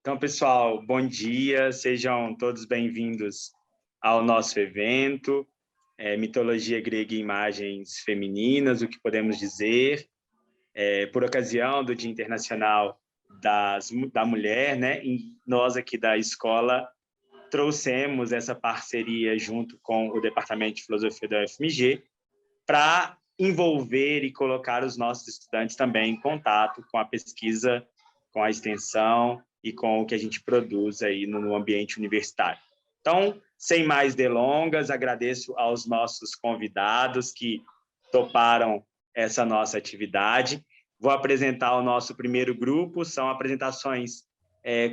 Então, pessoal, bom dia, sejam todos bem-vindos ao nosso evento, Mitologia Grega e Imagens Femininas, o que podemos dizer, por ocasião do Dia Internacional da Mulher, né? E nós aqui da escola trouxemos essa parceria junto com o Departamento de Filosofia da UFMG para envolver e colocar os nossos estudantes também em contato com a pesquisa, com a extensão e com o que a gente produz aí no ambiente universitário. Então, sem mais delongas, agradeço aos nossos convidados que toparam essa nossa atividade. Vou apresentar o nosso primeiro grupo, são apresentações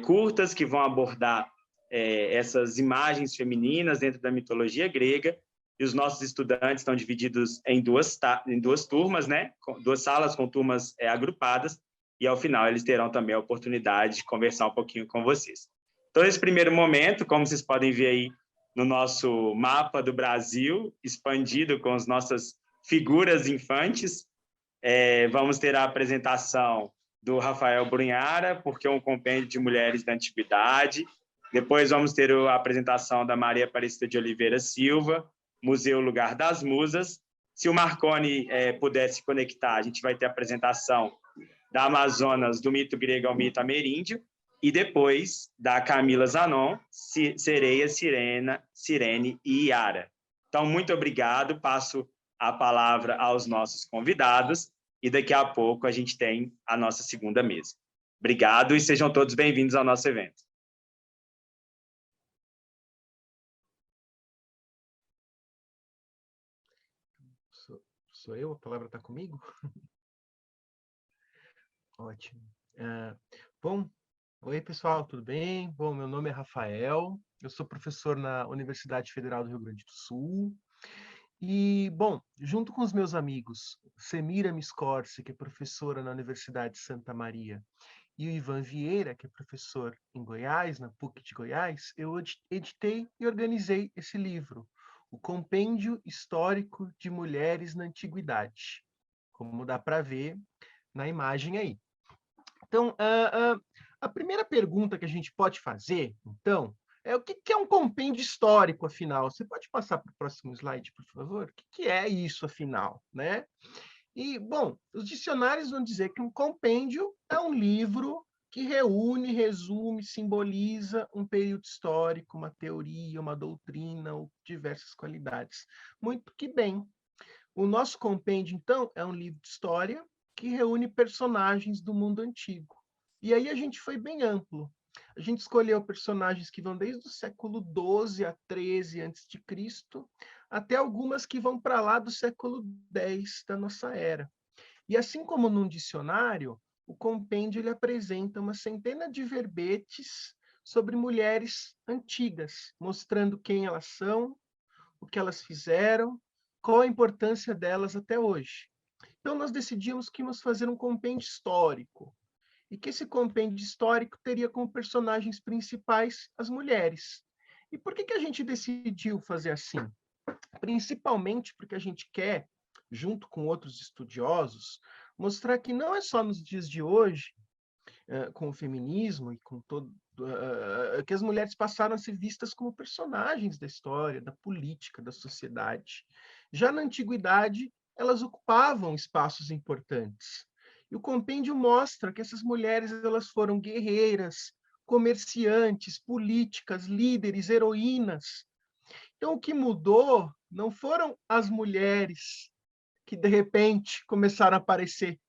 curtas que vão abordar essas imagens femininas dentro da mitologia grega, e os nossos estudantes estão divididos em duas turmas, né? Duas salas com turmas agrupadas, e ao final eles terão também a oportunidade de conversar um pouquinho com vocês. Então, nesse primeiro momento, como vocês podem ver aí no nosso mapa do Brasil, expandido com as nossas figuras infantes, vamos ter a apresentação do Rafael Brunhara, porque é um compêndio de mulheres da antiguidade. Depois vamos ter a apresentação da Maria Aparecida de Oliveira Silva, Museu Lugar das Musas. Se o Marconi pudesse conectar, a gente vai ter a apresentação da Amazonas, do mito grego ao mito ameríndio, e depois da Camila Zanon, Sereia, Cirene e Iara. Então, muito obrigado, passo a palavra aos nossos convidados, e daqui a pouco a gente tem a nossa segunda mesa. Obrigado e sejam todos bem-vindos ao nosso evento. Sou eu? A palavra está comigo? Ótimo. Bom, oi pessoal, tudo bem? Bom, meu nome é Rafael, eu sou professor na Universidade Federal do Rio Grande do Sul. E, bom, junto com os meus amigos, Semira Miscorsi, que é professora na Universidade de Santa Maria, e o Ivan Vieira, que é professor em Goiás, na PUC de Goiás, eu editei e organizei esse livro, O Compêndio Histórico de Mulheres na Antiguidade, como dá para ver na imagem aí. Então, a primeira pergunta que a gente pode fazer, então, o que é um compêndio histórico, afinal? Você pode passar para o próximo slide, por favor? O que é isso, afinal, né? E, bom, os dicionários vão dizer que um compêndio é um livro que reúne, resume, simboliza um período histórico, uma teoria, uma doutrina ou diversas qualidades. Muito que bem. O nosso compêndio, então, é um livro de história que reúne personagens do mundo antigo. E aí a gente foi bem amplo. A gente escolheu personagens que vão desde o século XII a XIII a.C., até algumas que vão para lá do século X da nossa era. E assim como num dicionário, o compêndio ele apresenta uma centena de verbetes sobre mulheres antigas, mostrando quem elas são, o que elas fizeram, qual a importância delas até hoje. Então, nós decidimos que íamos fazer um compêndio histórico, e que esse compêndio histórico teria como personagens principais as mulheres. E por que a gente decidiu fazer assim? Principalmente porque a gente quer, junto com outros estudiosos, mostrar que não é só nos dias de hoje, com o feminismo e com todo que as mulheres passaram a ser vistas como personagens da história, da política, da sociedade. Já na antiguidade, elas ocupavam espaços importantes. E o compêndio mostra que essas mulheres elas foram guerreiras, comerciantes, políticas, líderes, heroínas. Então, o que mudou não foram as mulheres que, de repente, começaram a aparecer,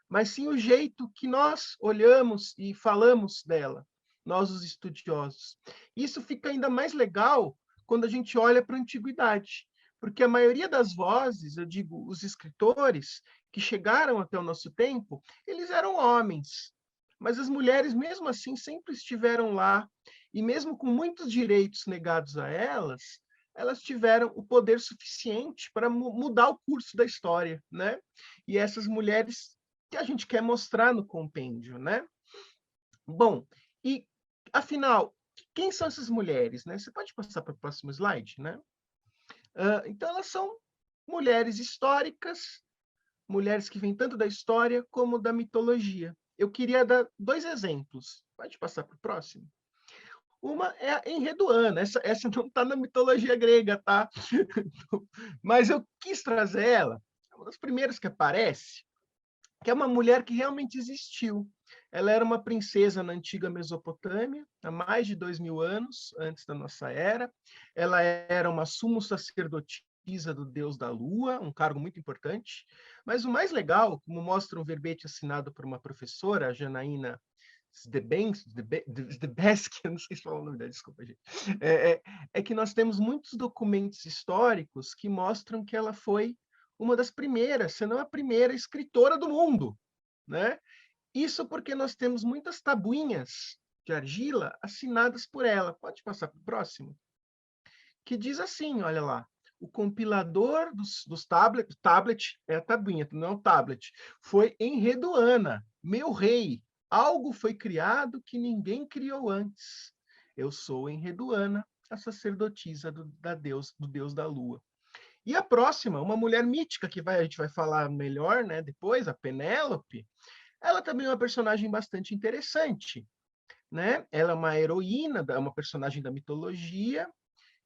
mas sim o jeito que nós olhamos e falamos dela, nós os estudiosos. Isso fica ainda mais legal quando a gente olha para a antiguidade, porque a maioria das vozes, eu digo, os escritores que chegaram até o nosso tempo, eles eram homens, mas as mulheres, mesmo assim, sempre estiveram lá, e mesmo com muitos direitos negados a elas, elas tiveram o poder suficiente para mudar o curso da história, né? E essas mulheres que a gente quer mostrar no compêndio, né? Bom, e afinal, quem são essas mulheres, né? Você pode passar para o próximo slide, né? Então, elas são mulheres históricas, mulheres que vêm tanto da história como da mitologia. eu queria dar 2 exemplos. Pode passar para o próximo? Uma é a Enredoana, essa não está na mitologia grega, tá? Mas eu quis trazer ela, é uma das primeiras que aparece, que é uma mulher que realmente existiu. Ela era uma princesa na antiga Mesopotâmia, há mais de 2000 anos antes da nossa era. Ela era uma sumo sacerdotisa do deus da lua, um cargo muito importante. Mas o mais legal, como mostra um verbete assinado por uma professora, a Janaína Zdebesky, eu não sei se fala o nome dela, desculpa, gente. É que nós temos muitos documentos históricos que mostram que ela foi uma das primeiras, se não a primeira escritora do mundo, né? Isso porque nós temos muitas tabuinhas de argila assinadas por ela. Pode passar para o próximo? Que diz assim, olha lá, o compilador dos tablet é a tabuinha, não é o tablet, foi Enredoana, meu rei. Algo foi criado que ninguém criou antes. Eu sou Enredoana, a sacerdotisa do deus da lua. E a próxima, uma mulher mítica que a gente vai falar melhor, né, depois, a Penélope, ela também é uma personagem bastante interessante, né? Ela é uma heroína, uma personagem da mitologia,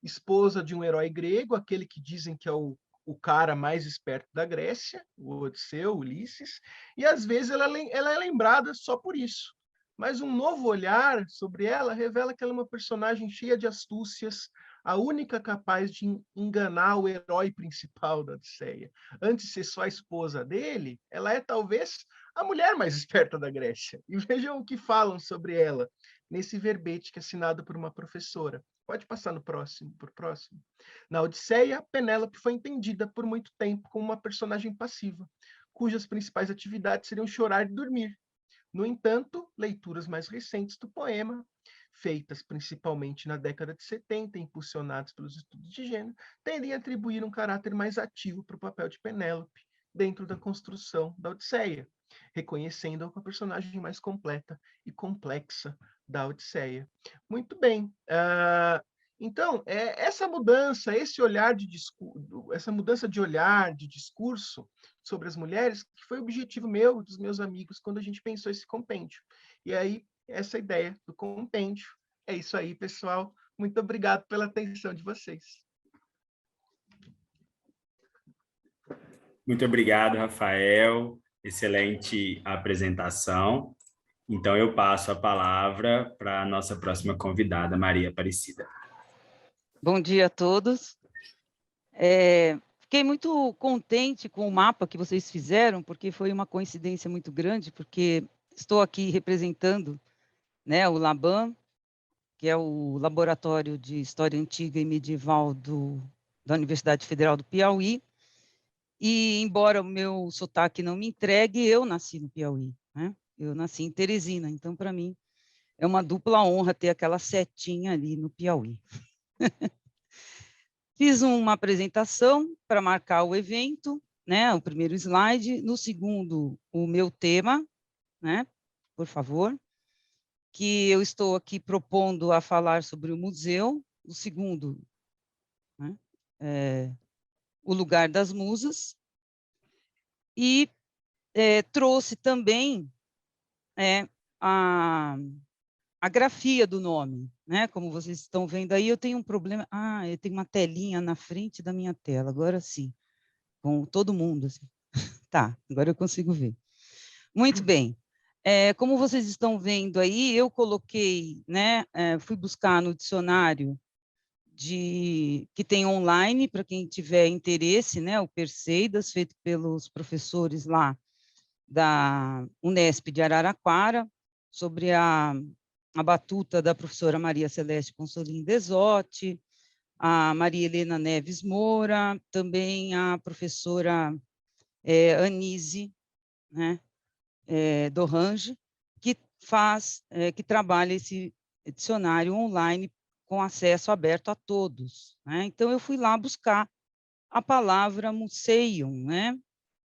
esposa de um herói grego, aquele que dizem que é o cara mais esperto da Grécia, o Odisseu, Ulisses, e às vezes ela é lembrada só por isso. Mas um novo olhar sobre ela revela que ela é uma personagem cheia de astúcias, a única capaz de enganar o herói principal da Odisseia. Antes de ser só a esposa dele, ela é talvez a mulher mais esperta da Grécia. E vejam o que falam sobre ela nesse verbete que é assinado por uma professora. Pode passar no próximo, por próximo. Na Odisseia, Penélope foi entendida por muito tempo como uma personagem passiva, cujas principais atividades seriam chorar e dormir. No entanto, leituras mais recentes do poema, feitas principalmente na década de 70, impulsionadas pelos estudos de gênero, tendem a atribuir um caráter mais ativo para o papel de Penélope dentro da construção da Odisseia, reconhecendo-a como a personagem mais completa e complexa da Odisseia. Muito bem. Então, essa mudança, esse olhar de essa mudança de olhar, de discurso sobre as mulheres, que foi o objetivo meu e dos meus amigos quando a gente pensou esse compêndio. E aí, essa ideia do compêndio. É isso aí, pessoal. Muito obrigado pela atenção de vocês. Muito obrigado, Rafael. Excelente apresentação. Então, eu passo a palavra para a nossa próxima convidada, Maria Aparecida. Bom dia a todos. Fiquei muito contente com o mapa que vocês fizeram, porque foi uma coincidência muito grande, porque estou aqui representando, né, o LABAM, que é o Laboratório de História Antiga e Medieval da Universidade Federal do Piauí, e embora o meu sotaque não me entregue, eu nasci no Piauí, né? Eu nasci em Teresina, então para mim é uma dupla honra ter aquela setinha ali no Piauí. Fiz uma apresentação para marcar o evento, né? O primeiro slide, no segundo o meu tema, né? Por favor, que eu estou aqui propondo a falar sobre o museu, o segundo, né? O lugar das musas, e trouxe também a grafia do nome, né? Como vocês estão vendo aí, eu tenho um problema. Eu tenho uma telinha na frente da minha tela, agora sim, com todo mundo. Assim. Tá, agora eu consigo ver. Muito bem. Como vocês estão vendo aí, eu coloquei, né? Fui buscar no dicionário que tem online, para quem tiver interesse, né? O Perseidas, feito pelos professores lá da Unesp de Araraquara, sobre a batuta da professora Maria Celeste Consolim Desotti, a Maria Helena Neves Moura, também a professora Anise, né, Dorange, que trabalha esse dicionário online com acesso aberto a todos. Né? Então, eu fui lá buscar a palavra museium, né?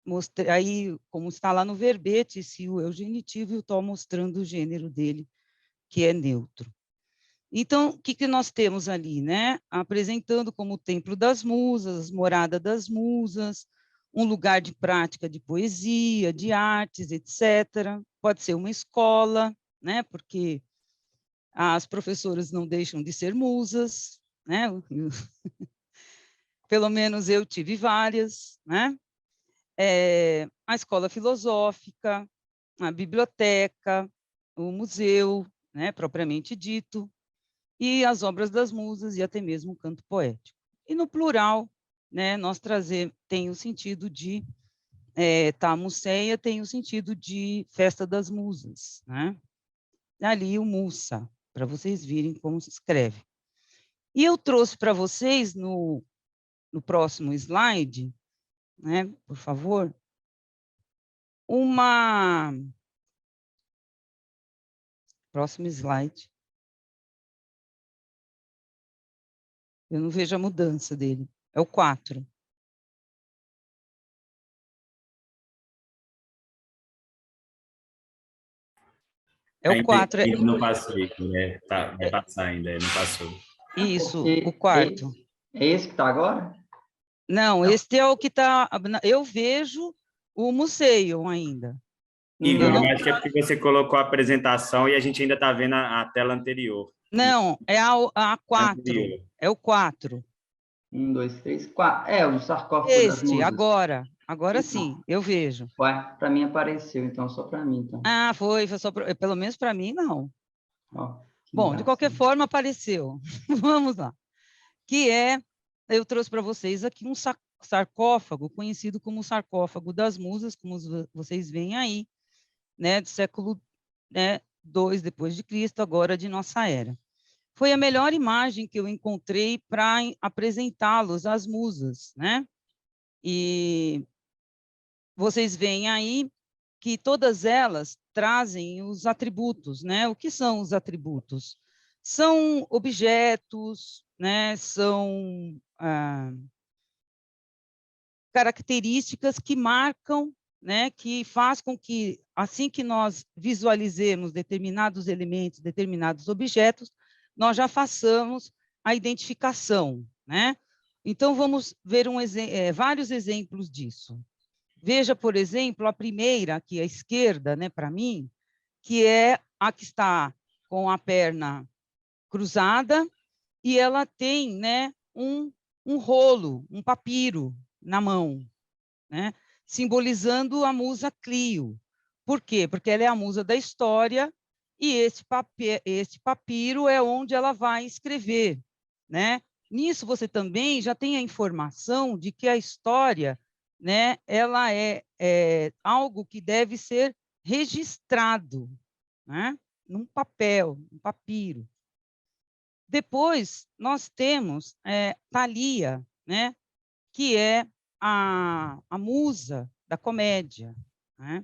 Mostrei, aí, como está lá no verbete, se o genitivo, eu estou mostrando o gênero dele, que é neutro. Então, o que nós temos ali, né? Apresentando como o Templo das Musas, Morada das Musas, um lugar de prática de poesia, de artes, etc. Pode ser uma escola, né? Porque as professoras não deixam de ser musas, né? Pelo menos eu tive várias, né? A escola filosófica, a biblioteca, o museu, né, propriamente dito, e as obras das musas e até mesmo o canto poético. E no plural, né, nós tem o sentido de Tamuceia tem o sentido de festa das musas, né? Ali o Mussa, para vocês virem como se escreve. E eu trouxe para vocês no próximo slide, né, por favor, próximo slide. Eu não vejo a mudança dele. É o 4. É o 4. Ainda não passou, né? Vai passar ainda, não passou. Isso, o quarto. É esse que está agora? Não, este é o que está... Eu vejo o museu ainda. Igor, eu acho que é porque você colocou a apresentação e a gente ainda está vendo a tela anterior. Não, é a 4. Anterior. É o 4. 1, 2, 3, 4. É, o sarcófago das musas. Agora sim, eu vejo. Ué, para mim apareceu, então, só para mim. Então. Ah, foi só pelo menos para mim, não. Ó, bom, de qualquer forma, apareceu. Vamos lá. Eu trouxe para vocês aqui um sarcófago, conhecido como sarcófago das musas, como vocês veem aí, né, do século II depois de Cristo, agora de nossa era. Foi a melhor imagem que eu encontrei para apresentá-los às musas, né? E vocês veem aí que todas elas trazem os atributos, né? O que são os atributos? São objetos, né? São características que marcam, né? Que faz com que, assim que nós visualizemos determinados elementos, determinados objetos, nós já façamos a identificação, né? Então, vamos ver vários exemplos disso. Veja, por exemplo, a primeira, aqui à esquerda, né, para mim, que é a que está com a perna cruzada e ela tem, né, um rolo, um papiro na mão, né, simbolizando a musa Clio. Por quê? Porque ela é a musa da história e esse papiro é onde ela vai escrever, né? Nisso você também já tem a informação de que a história, né, ela é algo que deve ser registrado, né, num papel, um papiro. Depois, nós temos Thalia, né, que é a musa da comédia, né?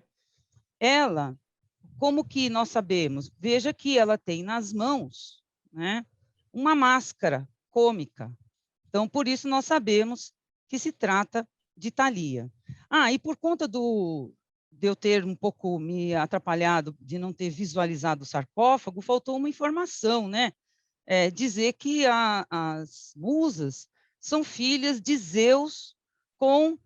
Ela, como que nós sabemos? Veja que ela tem nas mãos, né, uma máscara cômica. Então, por isso, nós sabemos que se trata de Thalia. E por conta de eu ter um pouco me atrapalhado de não ter visualizado o sarcófago, faltou uma informação, né? Dizer que as musas são filhas de Zeus com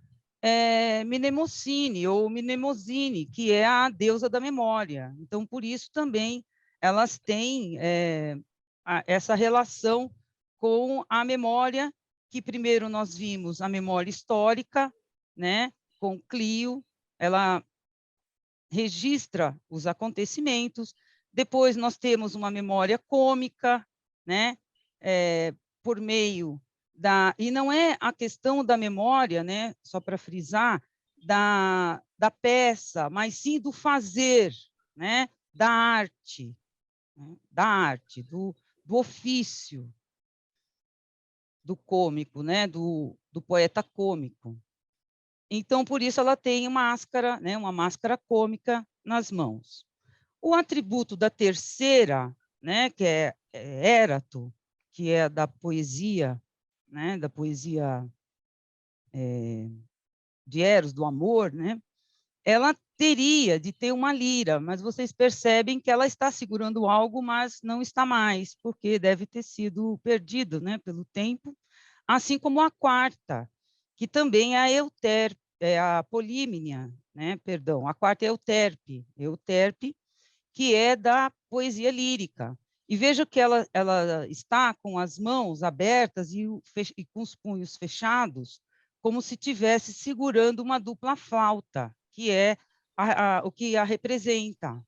Mnemosine, ou Mnemosine, que é a deusa da memória. Então, por isso também elas têm essa relação com a memória, que primeiro nós vimos a memória histórica, né, com Clio, ela registra os acontecimentos. Depois nós temos uma memória cômica, né, por meio e não é a questão da memória, né, só para frisar, da peça, mas sim do fazer, né, da arte, do ofício do cômico, né, do poeta cômico. Então, por isso, ela tem máscara, né, uma máscara cômica nas mãos. O atributo da terceira, né, que é Érato, que é da poesia, né, da poesia de Eros, do amor, né, ela teria de ter uma lira, mas vocês percebem que ela está segurando algo, mas não está mais, porque deve ter sido perdido, né, pelo tempo, assim como a quarta, que também é a Euterpe, a polímnia, né? Perdão, a quarta é Euterpe, que é da poesia lírica. E veja que ela está com as mãos abertas e com os punhos fechados, como se estivesse segurando uma dupla flauta, que é o que a representa,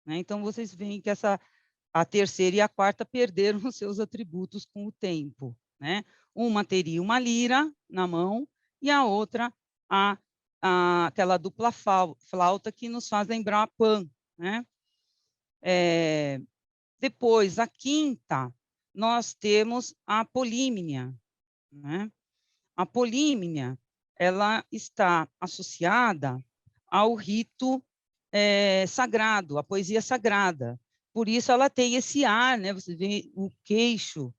né? Então, vocês veem que a terceira e a quarta perderam os seus atributos com o tempo, né? Uma teria uma lira na mão e a outra aquela dupla flauta que nos faz lembrar a Pan, né? Depois, a quinta, nós temos a polímnia, né? A polímnia, ela está associada ao rito sagrado, à poesia sagrada. Por isso, ela tem esse ar, né? Você vê o queixo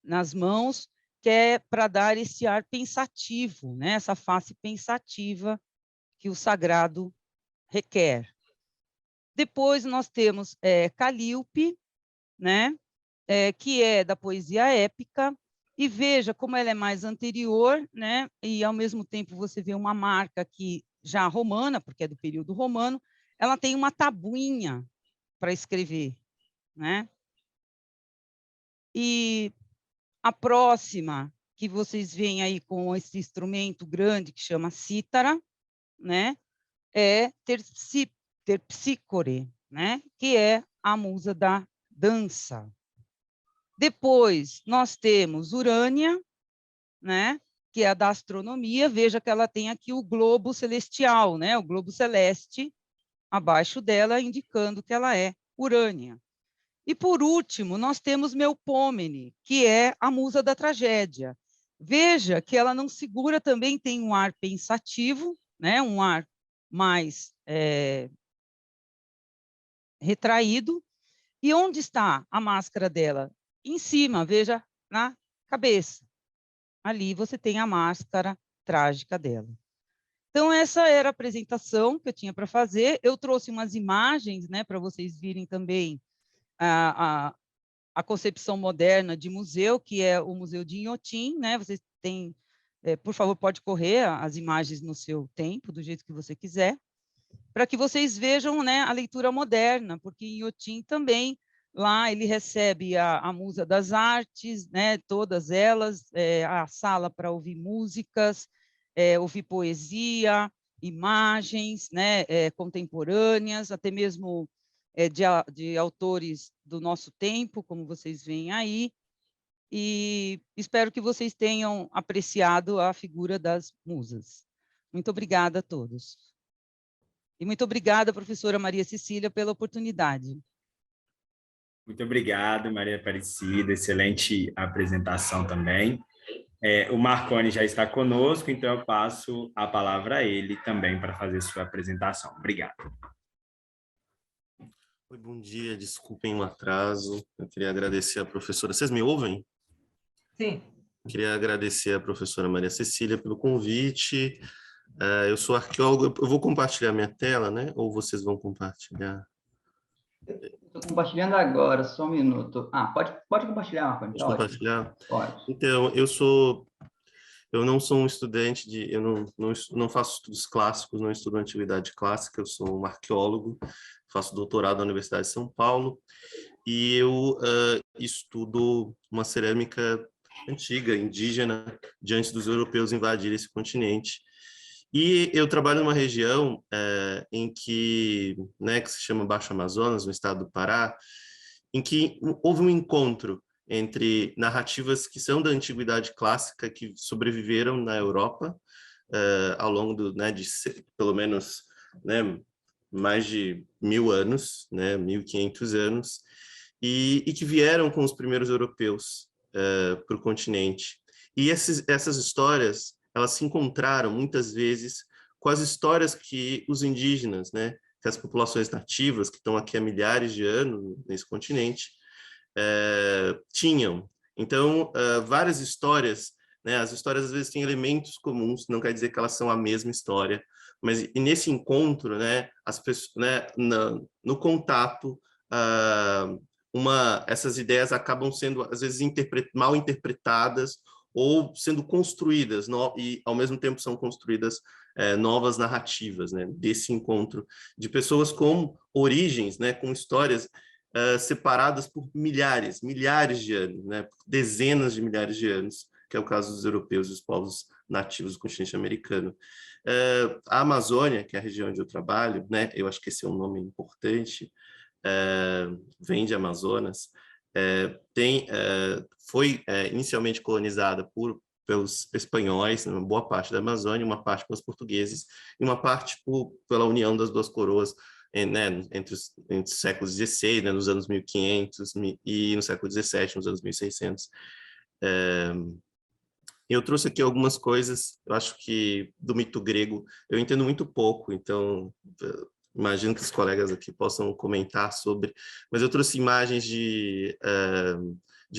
nas mãos, que é para dar esse ar pensativo, né? Essa face pensativa que o sagrado requer. Depois, nós temos Calíope, né? Que é da poesia épica, e veja como ela é mais anterior, né? E, ao mesmo tempo, você vê uma marca aqui já romana, porque é do período romano, ela tem uma tabuinha para escrever, né? E a próxima, que vocês veem aí com esse instrumento grande que chama cítara, né? É Terpsícore, né? Que é a musa da dança. Depois, nós temos Urânia, né? Que é a da astronomia. Veja que ela tem aqui o globo celestial, né? O globo celeste abaixo dela, indicando que ela é Urânia. E, por último, nós temos Melpômene, que é a musa da tragédia. Veja que ela não segura, também tem um ar pensativo, né? Um ar mais retraído. E onde está a máscara dela? Em cima, veja, na cabeça. Ali você tem a máscara trágica dela. Então, essa era a apresentação que eu tinha para fazer. Eu trouxe umas imagens, né, para vocês virem também a concepção moderna de museu, que é o Museu de Inhotim, né? Vocês têm, por favor, pode correr as imagens no seu tempo, do jeito que você quiser, para que vocês vejam, né, a leitura moderna, porque em Inhotim também, lá ele recebe a Musa das Artes, né, todas elas, a sala para ouvir músicas, ouvir poesia, imagens, né, contemporâneas, até mesmo de autores do nosso tempo, como vocês veem aí, e espero que vocês tenham apreciado a figura das musas. Muito obrigada a todos. E muito obrigada, professora Maria Cecília, pela oportunidade. Muito obrigado, Maria Aparecida, excelente apresentação também. O Marconi já está conosco, então eu passo a palavra a ele também para fazer sua apresentação. Obrigado. Oi, bom dia, desculpem o atraso. Eu queria agradecer a professora. Vocês me ouvem? Sim. Queria agradecer a professora Maria Cecília pelo convite. Eu sou arqueólogo, eu vou compartilhar minha tela, né? Ou vocês vão compartilhar? Estou compartilhando agora, só um minuto. Pode compartilhar, Marconi. Pode compartilhar? Pode. Então, eu não sou um estudante eu não faço estudos clássicos, não estudo antiguidade clássica, eu sou um arqueólogo, faço doutorado na Universidade de São Paulo, e eu estudo uma cerâmica antiga, indígena, de antes dos europeus invadirem esse continente. E eu trabalho numa região em que, né, que se chama Baixo Amazonas, no estado do Pará, em que houve um encontro entre narrativas que são da antiguidade clássica, que sobreviveram na Europa ao longo de pelo menos, né, mais de 1000 anos, né, 1500 anos, e que vieram com os primeiros europeus para o continente. E essas histórias, elas se encontraram muitas vezes com as histórias que os indígenas, né, que as populações nativas que estão aqui há milhares de anos nesse continente, tinham. Então, várias histórias, né, as histórias às vezes têm elementos comuns, não quer dizer que elas são a mesma história, mas nesse encontro, né, as pessoas, né, no contato, essas ideias acabam sendo às vezes mal interpretadas ou sendo construídas, e ao mesmo tempo são construídas novas narrativas, né, desse encontro de pessoas com origens, né, com histórias separadas por milhares de anos, né, por dezenas de milhares de anos, que é o caso dos europeus e dos povos nativos do continente americano. A Amazônia, que é a região onde eu trabalho, né, eu acho que esse é um nome importante, vem de Amazonas, foi inicialmente colonizada pelos espanhóis, uma boa parte da Amazônia, uma parte pelos portugueses, e uma parte pela união das duas coroas, né, entre os séculos XVI, né, nos anos 1500, e no século XVII, nos anos 1600. Eu trouxe aqui algumas coisas, eu acho que do mito grego eu entendo muito pouco, então imagino que os colegas aqui possam comentar sobre, mas eu trouxe imagens de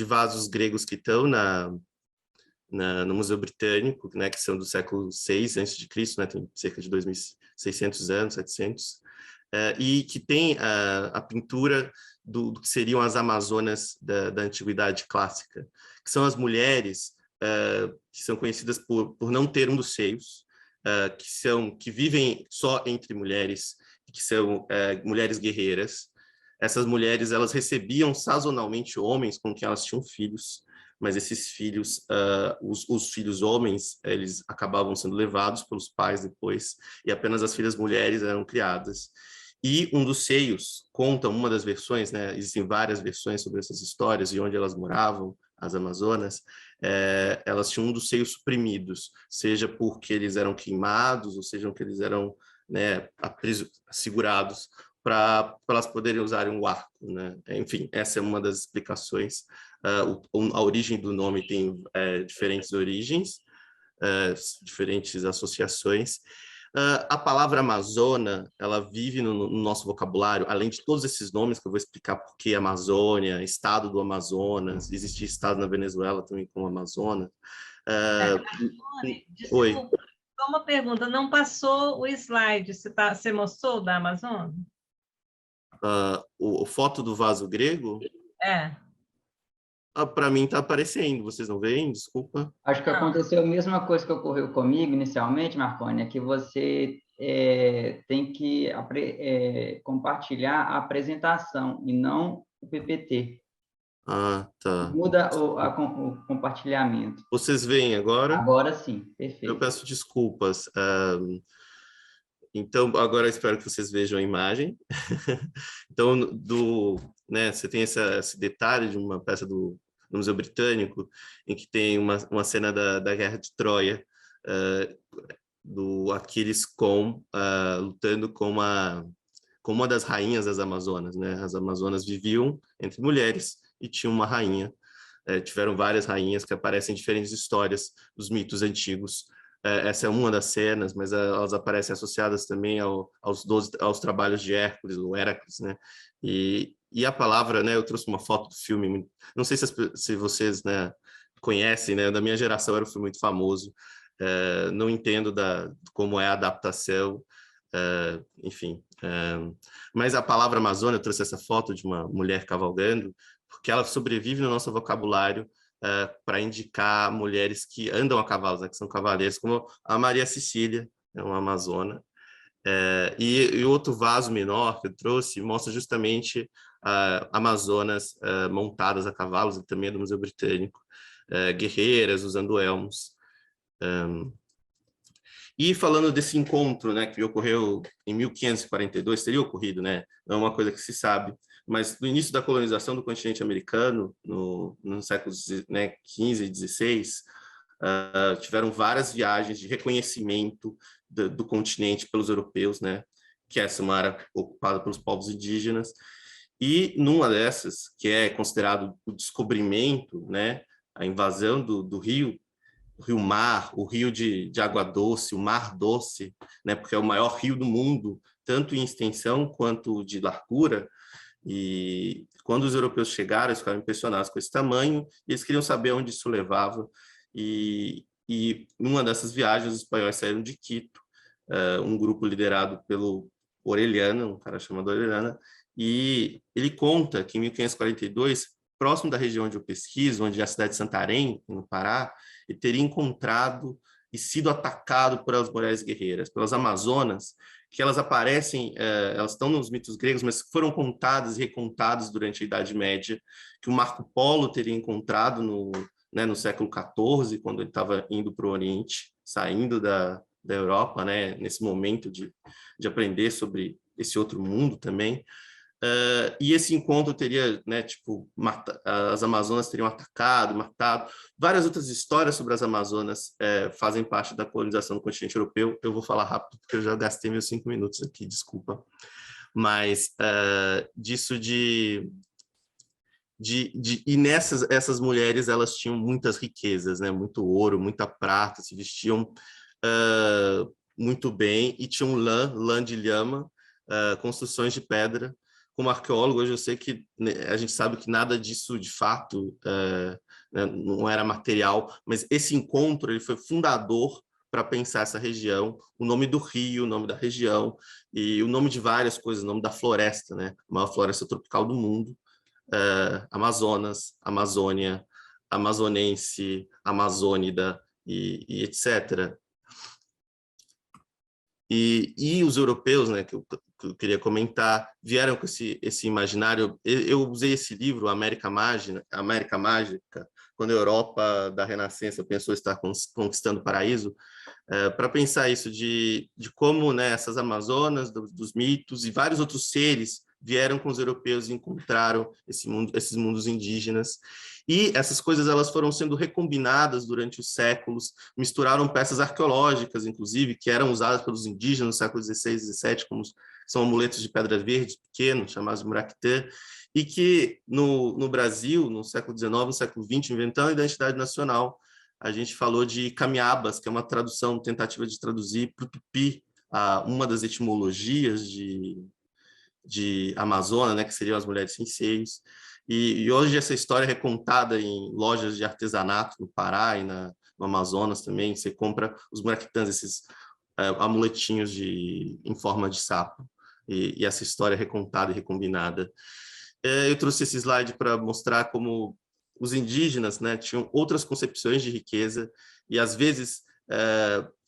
vasos gregos que estão no Museu Britânico, né, que são do século VI a.C., né, tem cerca de 2.600 anos, 700, e que tem a pintura do que seriam as Amazonas da Antiguidade Clássica, que são as mulheres que são conhecidas por não ter um dos seios, que vivem só entre mulheres, que são mulheres guerreiras. Essas mulheres, elas recebiam sazonalmente homens com quem elas tinham filhos, mas esses filhos, os filhos homens, eles acabavam sendo levados pelos pais depois, e apenas as filhas mulheres eram criadas. E um dos seios, conta uma das versões, né, existem várias versões sobre essas histórias, e onde elas moravam, as Amazonas, elas tinham um dos seios suprimidos, seja porque eles eram queimados, ou seja porque eles eram, né, segurados, para elas poderem usar um arco, né? Enfim, essa é uma das explicações. A origem do nome tem diferentes origens, diferentes associações. A palavra Amazônia, ela vive no nosso vocabulário, além de todos esses nomes que eu vou explicar por que Amazônia, estado do Amazonas, existe estado na Venezuela também como Amazonas. Desculpa, Oi. só uma pergunta, não passou o slide, você mostrou da Amazônia? A foto do vaso grego? Para mim está aparecendo, vocês não veem? Desculpa. Acho que aconteceu a mesma coisa que ocorreu comigo inicialmente, Marconi, é que você tem que compartilhar a apresentação e não o PPT. Tá. Muda o compartilhamento. Vocês veem agora? Agora sim, perfeito. Eu peço desculpas. Então, agora eu espero que vocês vejam a imagem. Então, né, você tem esse detalhe de uma peça do Museu Britânico, em que tem uma cena da Guerra de Troia, do Aquiles lutando com uma das rainhas das Amazonas, né? As Amazonas viviam entre mulheres e tinham uma rainha. Tiveram várias rainhas que aparecem em diferentes histórias dos mitos antigos. Essa é uma das cenas, mas elas aparecem associadas também aos trabalhos de Hércules, o Heracles, né? E a palavra, né? Eu trouxe uma foto do filme, não sei se vocês, né, conhecem, né? Da minha geração era um filme muito famoso. Não entendo como é a adaptação, enfim. Mas a palavra Amazônia, eu trouxe essa foto de uma mulher cavalgando, porque ela sobrevive no nosso vocabulário para indicar mulheres que andam a cavalo, né, que são cavaleiros, como a Maria Cecília, é uma amazona. E outro vaso menor que eu trouxe mostra justamente amazonas montadas a cavalos, e também é do Museu Britânico, guerreiras usando elmos. E falando desse encontro, né, que ocorreu em 1542, teria ocorrido, né, não é uma coisa que se sabe, mas no início da colonização do continente americano, nos séculos, né, 15 e 16, tiveram várias viagens de reconhecimento do continente pelos europeus, né, que essa é uma área ocupada pelos povos indígenas, e numa dessas, que é considerado o descobrimento, né, a invasão do rio Mar, o rio de água doce, o Mar Doce, né, porque é o maior rio do mundo, tanto em extensão quanto de largura. E quando os europeus chegaram, eles ficaram impressionados com esse tamanho, e eles queriam saber onde isso levava. E numa dessas viagens, os espanhóis saíram de Quito, um grupo liderado pelo Orellana, um cara chamado Orellana, e ele conta que em 1542 próximo da região onde eu pesquiso, onde é a cidade de Santarém, no Pará, ele teria encontrado e sido atacado pelas mulheres guerreiras, pelas Amazonas, que elas aparecem, elas estão nos mitos gregos, mas foram contadas e recontadas durante a Idade Média, que o Marco Polo teria encontrado no século XIV, quando ele estava indo para o Oriente, saindo da Europa, né, nesse momento de aprender sobre esse outro mundo também. E esse encontro teria, né, tipo, as Amazonas teriam atacado, matado. Várias outras histórias sobre as Amazonas fazem parte da colonização do continente europeu. Eu vou falar rápido, porque eu já gastei meus 5 minutos aqui, desculpa. Mas disso e essas mulheres, elas tinham muitas riquezas, né, muito ouro, muita prata, se vestiam muito bem, e tinham lã de lhama, construções de pedra. Como arqueólogo, hoje eu sei que, né, a gente sabe que nada disso, de fato, né, não era material, mas esse encontro ele foi fundador para pensar essa região, o nome do rio, o nome da região, e o nome de várias coisas, o nome da floresta, né, a maior floresta tropical do mundo, Amazonas, Amazônia, Amazonense, Amazônida, e etc. E os europeus, né, que eu queria comentar, vieram com esse imaginário. Eu usei esse livro, América Mágica, quando a Europa da Renascença pensou estar conquistando o paraíso, para pensar isso, de como, né, essas Amazonas, dos mitos e vários outros seres vieram com os europeus e encontraram esses mundos indígenas. E essas coisas elas foram sendo recombinadas durante os séculos, misturaram peças arqueológicas, inclusive, que eram usadas pelos indígenas no século XVI e XVII, como são amuletos de pedra verde pequenos, chamados de muraquitã, e que no Brasil, no século XIX, no século XX, inventando a identidade nacional, a gente falou de camiabas, que é uma tentativa de traduzir para o tupi, uma das etimologias de Amazônia, né, que seriam as mulheres sem seios. E hoje essa história é recontada em lojas de artesanato no Pará e no Amazonas também. Você compra os muraquitãs, esses amuletinhos em forma de sapo. E essa história é recontada e recombinada. Eu trouxe esse slide para mostrar como os indígenas, né, tinham outras concepções de riqueza, e às vezes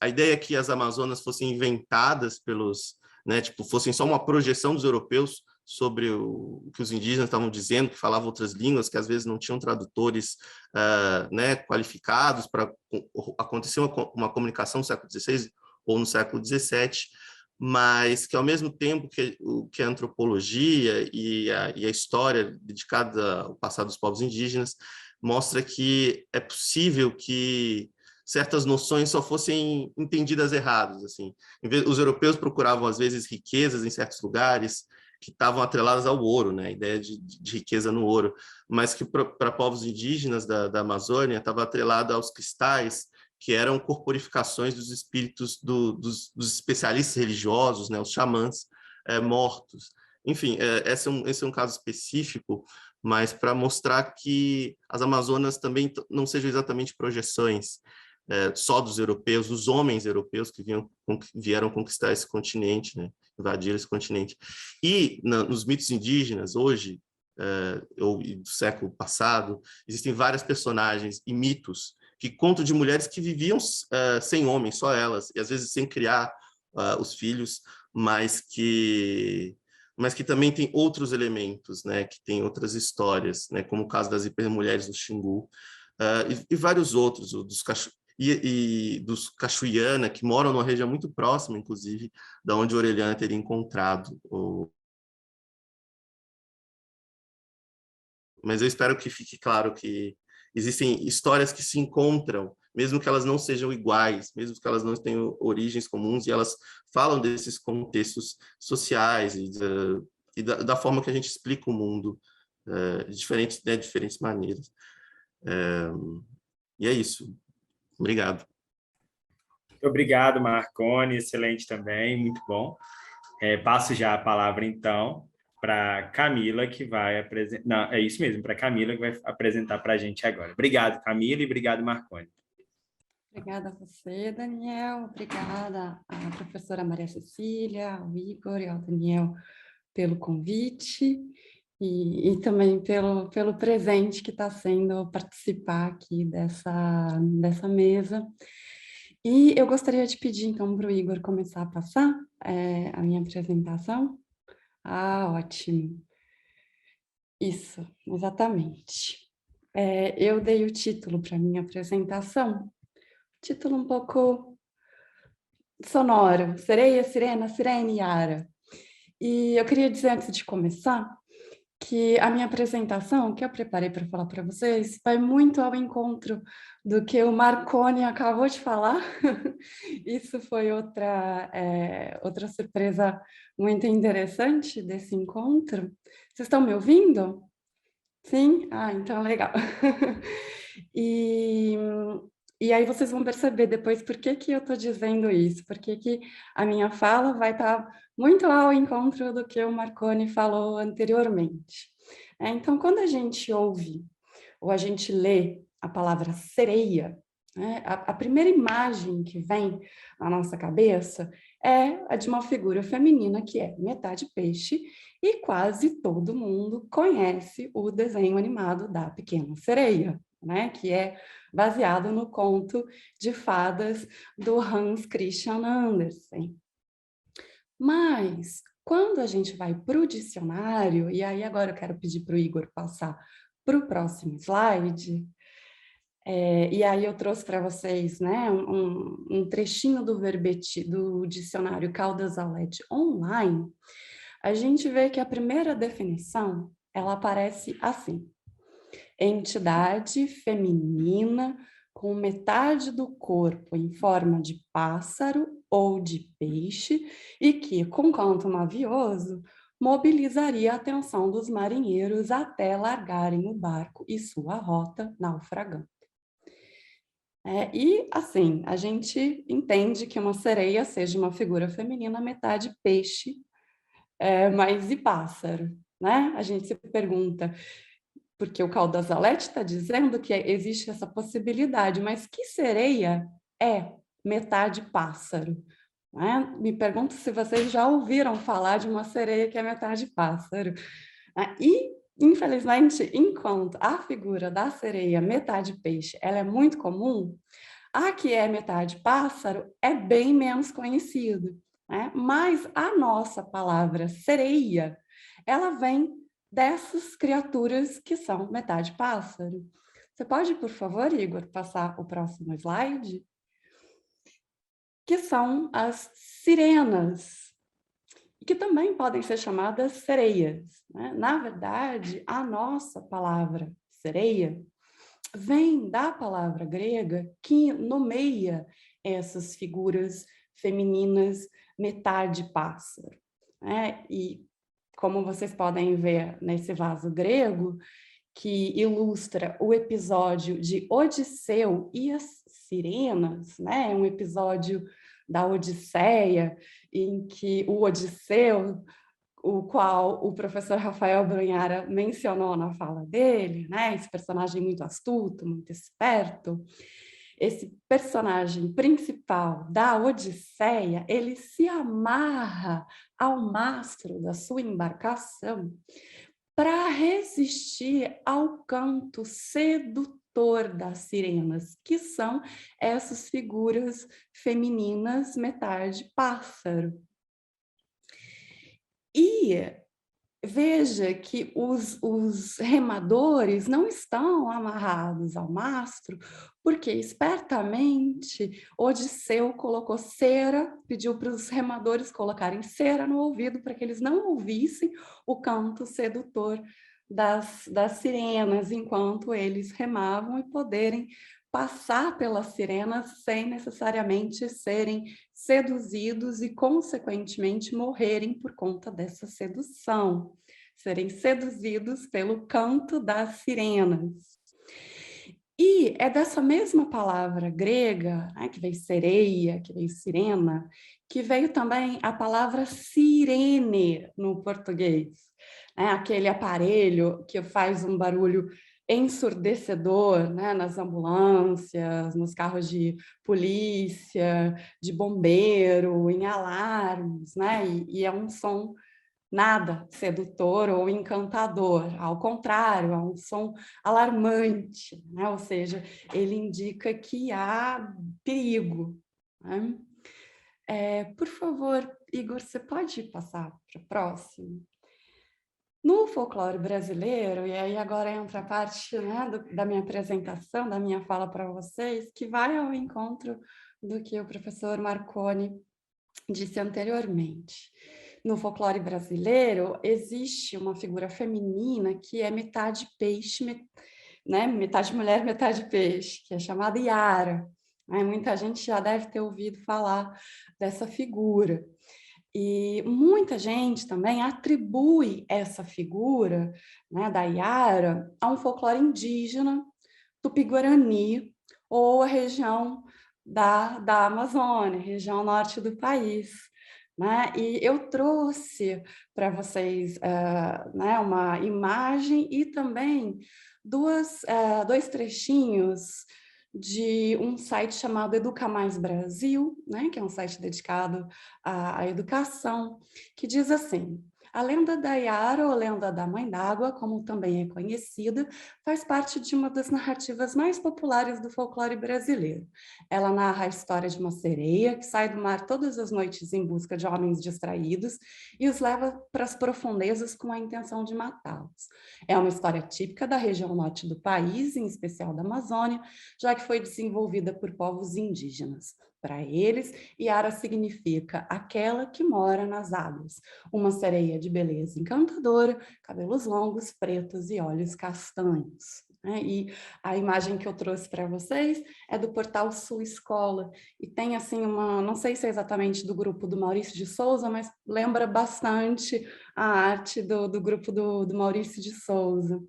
a ideia é que as Amazonas fossem inventadas pelos, né, tipo, fossem só uma projeção dos europeus sobre o que os indígenas estavam dizendo, que falavam outras línguas, que às vezes não tinham tradutores né, qualificados para acontecer uma comunicação no século XVI ou no século XVII, mas que, ao mesmo tempo que a antropologia e a história dedicada ao passado dos povos indígenas mostra que é possível que certas noções só fossem entendidas erradas. Assim. Os europeus procuravam, às vezes, riquezas em certos lugares que estavam atreladas ao ouro, né? A ideia de riqueza no ouro, mas que para povos indígenas da Amazônia estava atrelada aos cristais, que eram corporificações dos espíritos dos especialistas religiosos, né, os xamãs mortos. Enfim, esse é um caso específico, mas para mostrar que as Amazonas também não sejam exatamente projeções só dos europeus, dos homens europeus que vieram conquistar esse continente, né, invadir esse continente. E nos mitos indígenas, hoje, ou do século passado, existem várias personagens e mitos que contam de mulheres que viviam sem homens, só elas, e às vezes sem criar os filhos, mas que também tem outros elementos, né, que tem outras histórias, né, como o caso das hipermulheres do Xingu, e vários outros, dos Cachuiana, que moram numa região muito próxima, inclusive, da onde Orellana teria encontrado. Mas eu espero que fique claro que existem histórias que se encontram, mesmo que elas não sejam iguais, mesmo que elas não tenham origens comuns, e elas falam desses contextos sociais e da forma que a gente explica o mundo de diferentes maneiras. E é isso. Obrigado. Muito obrigado, Marcone. Excelente também, muito bom. Passo já a palavra, então, para Camila, que vai apresentar... Não, é isso mesmo, para Camila, que vai apresentar para a gente agora. Obrigado, Camila, e obrigado, Marcone. Obrigada a você, Daniel. Obrigada à professora Maria Cecília, ao Igor e ao Daniel pelo convite. e também pelo presente que está sendo participar aqui dessa mesa. E eu gostaria de pedir, então, para o Igor começar a passar a minha apresentação. Ah, ótimo. Isso, exatamente. Eu dei o título para a minha apresentação, título um pouco sonoro, Sereia, Sirena, Sirene e Yara. E eu queria dizer, antes de começar, que a minha apresentação, que eu preparei para falar para vocês, vai muito ao encontro do que o Marconi acabou de falar. Isso foi outra surpresa muito interessante desse encontro. Vocês estão me ouvindo? Sim? Ah, então legal. E aí vocês vão perceber depois por que eu estou dizendo isso, porque que a minha fala vai estar muito ao encontro do que o Marconi falou anteriormente. Então, quando a gente ouve ou a gente lê a palavra sereia, né, a primeira imagem que vem na nossa cabeça é a de uma figura feminina que é metade peixe, e quase todo mundo conhece o desenho animado da Pequena Sereia, né, que é baseado no conto de fadas do Hans Christian Andersen. Mas, quando a gente vai para o dicionário, e aí agora eu quero pedir para o Igor passar para o próximo slide, e aí eu trouxe para vocês, né, um trechinho do verbete do dicionário Caldas Alete online. A gente vê que a primeira definição, ela aparece assim: entidade feminina com metade do corpo em forma de pássaro ou de peixe e que, com canto mavioso, mobilizaria a atenção dos marinheiros até largarem o barco e sua rota naufragante. E, assim, a gente entende que uma sereia seja uma figura feminina metade peixe, mas e pássaro, né? A gente se pergunta, porque o Caldas Alete está dizendo que existe essa possibilidade, mas que sereia é metade pássaro? Né? Me pergunto se vocês já ouviram falar de uma sereia que é metade pássaro. E, infelizmente, enquanto a figura da sereia metade peixe ela é muito comum, a que é metade pássaro é bem menos conhecida. Né? Mas a nossa palavra sereia, ela vem dessas criaturas que são metade pássaro. Você pode, por favor, Igor, passar o próximo slide? Que são as sirenas, que também podem ser chamadas sereias. Né? Na verdade, a nossa palavra sereia vem da palavra grega que nomeia essas figuras femininas metade pássaro. Né? E como vocês podem ver nesse vaso grego, que ilustra o episódio de Odisseu e as Sirenas, né? Um episódio da Odisseia, em que o Odisseu, o qual o professor Rafael Brunhara mencionou na fala dele, né? Esse personagem muito astuto, muito esperto, esse personagem principal da Odisseia, ele se amarra ao mastro da sua embarcação para resistir ao canto sedutor das sirenas, que são essas figuras femininas metade pássaro. E veja que os remadores não estão amarrados ao mastro, porque espertamente Odisseu colocou cera, pediu para os remadores colocarem cera no ouvido para que eles não ouvissem o canto sedutor das sirenas, enquanto eles remavam e poderem passar pelas sirenas sem necessariamente serem seduzidos e, consequentemente, morrerem por conta dessa sedução, serem seduzidos pelo canto das sirenas. E é dessa mesma palavra grega, né, que veio sereia, que veio sirena, que veio também a palavra sirene no português, né, aquele aparelho que faz um barulho ensurdecedor, né, nas ambulâncias, nos carros de polícia, de bombeiro, em alarmes, né, e é um som nada sedutor ou encantador, ao contrário, é um som alarmante, né? Ou seja, ele indica que há perigo, né? Por favor, Igor, você pode passar para o próximo? No folclore brasileiro, e aí agora entra a parte, né, da minha apresentação, da minha fala para vocês, que vai ao encontro do que o professor Marconi disse anteriormente. No folclore brasileiro, existe uma figura feminina que é metade peixe, né, metade mulher, metade peixe, que é chamada Iara. Muita gente já deve ter ouvido falar dessa figura. E muita gente também atribui essa figura, né, da Iara a um folclore indígena, Tupi-Guarani, ou a região da Amazônia, região norte do país. Né? E eu trouxe para vocês né, uma imagem e também dois trechinhos de um site chamado Educa Mais Brasil, né, que é um site dedicado à educação, que diz assim: a lenda da Iara, ou lenda da Mãe d'Água, como também é conhecida, faz parte de uma das narrativas mais populares do folclore brasileiro. Ela narra a história de uma sereia que sai do mar todas as noites em busca de homens distraídos e os leva para as profundezas com a intenção de matá-los. É uma história típica da região norte do país, em especial da Amazônia, já que foi desenvolvida por povos indígenas. Para eles, Iara significa aquela que mora nas águas, uma sereia de beleza encantadora, cabelos longos, pretos e olhos castanhos. E a imagem que eu trouxe para vocês é do portal Sua Escola, e tem assim não sei se é exatamente do grupo do Maurício de Souza, mas lembra bastante a arte do grupo do Maurício de Souza.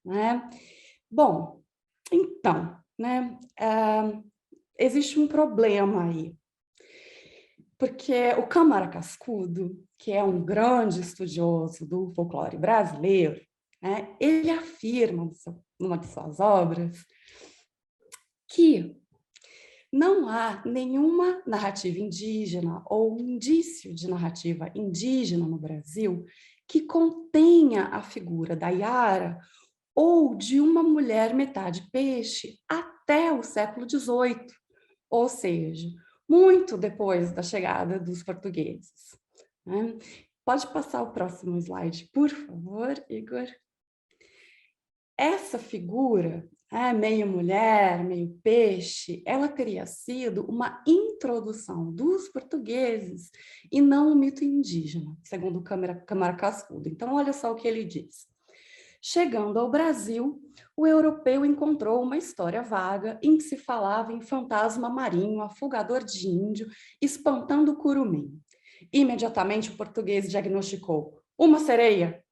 Né? Bom, então, né, existe um problema aí, porque o Câmara Cascudo, que é um grande estudioso do folclore brasileiro, né, ele afirma, numa de suas obras, que não há nenhuma narrativa indígena ou indício de narrativa indígena no Brasil que contenha a figura da Iara ou de uma mulher metade peixe até o século XVIII, ou seja, muito depois da chegada dos portugueses. Né? Pode passar o próximo slide, por favor, Igor? Essa figura, meio mulher, meio peixe, ela teria sido uma introdução dos portugueses e não um mito indígena, segundo o Câmara Cascudo. Então, olha só o que ele diz. Chegando ao Brasil, o europeu encontrou uma história vaga em que se falava em fantasma marinho, afogador de índio, espantando o curumim. Imediatamente o português diagnosticou: uma sereia.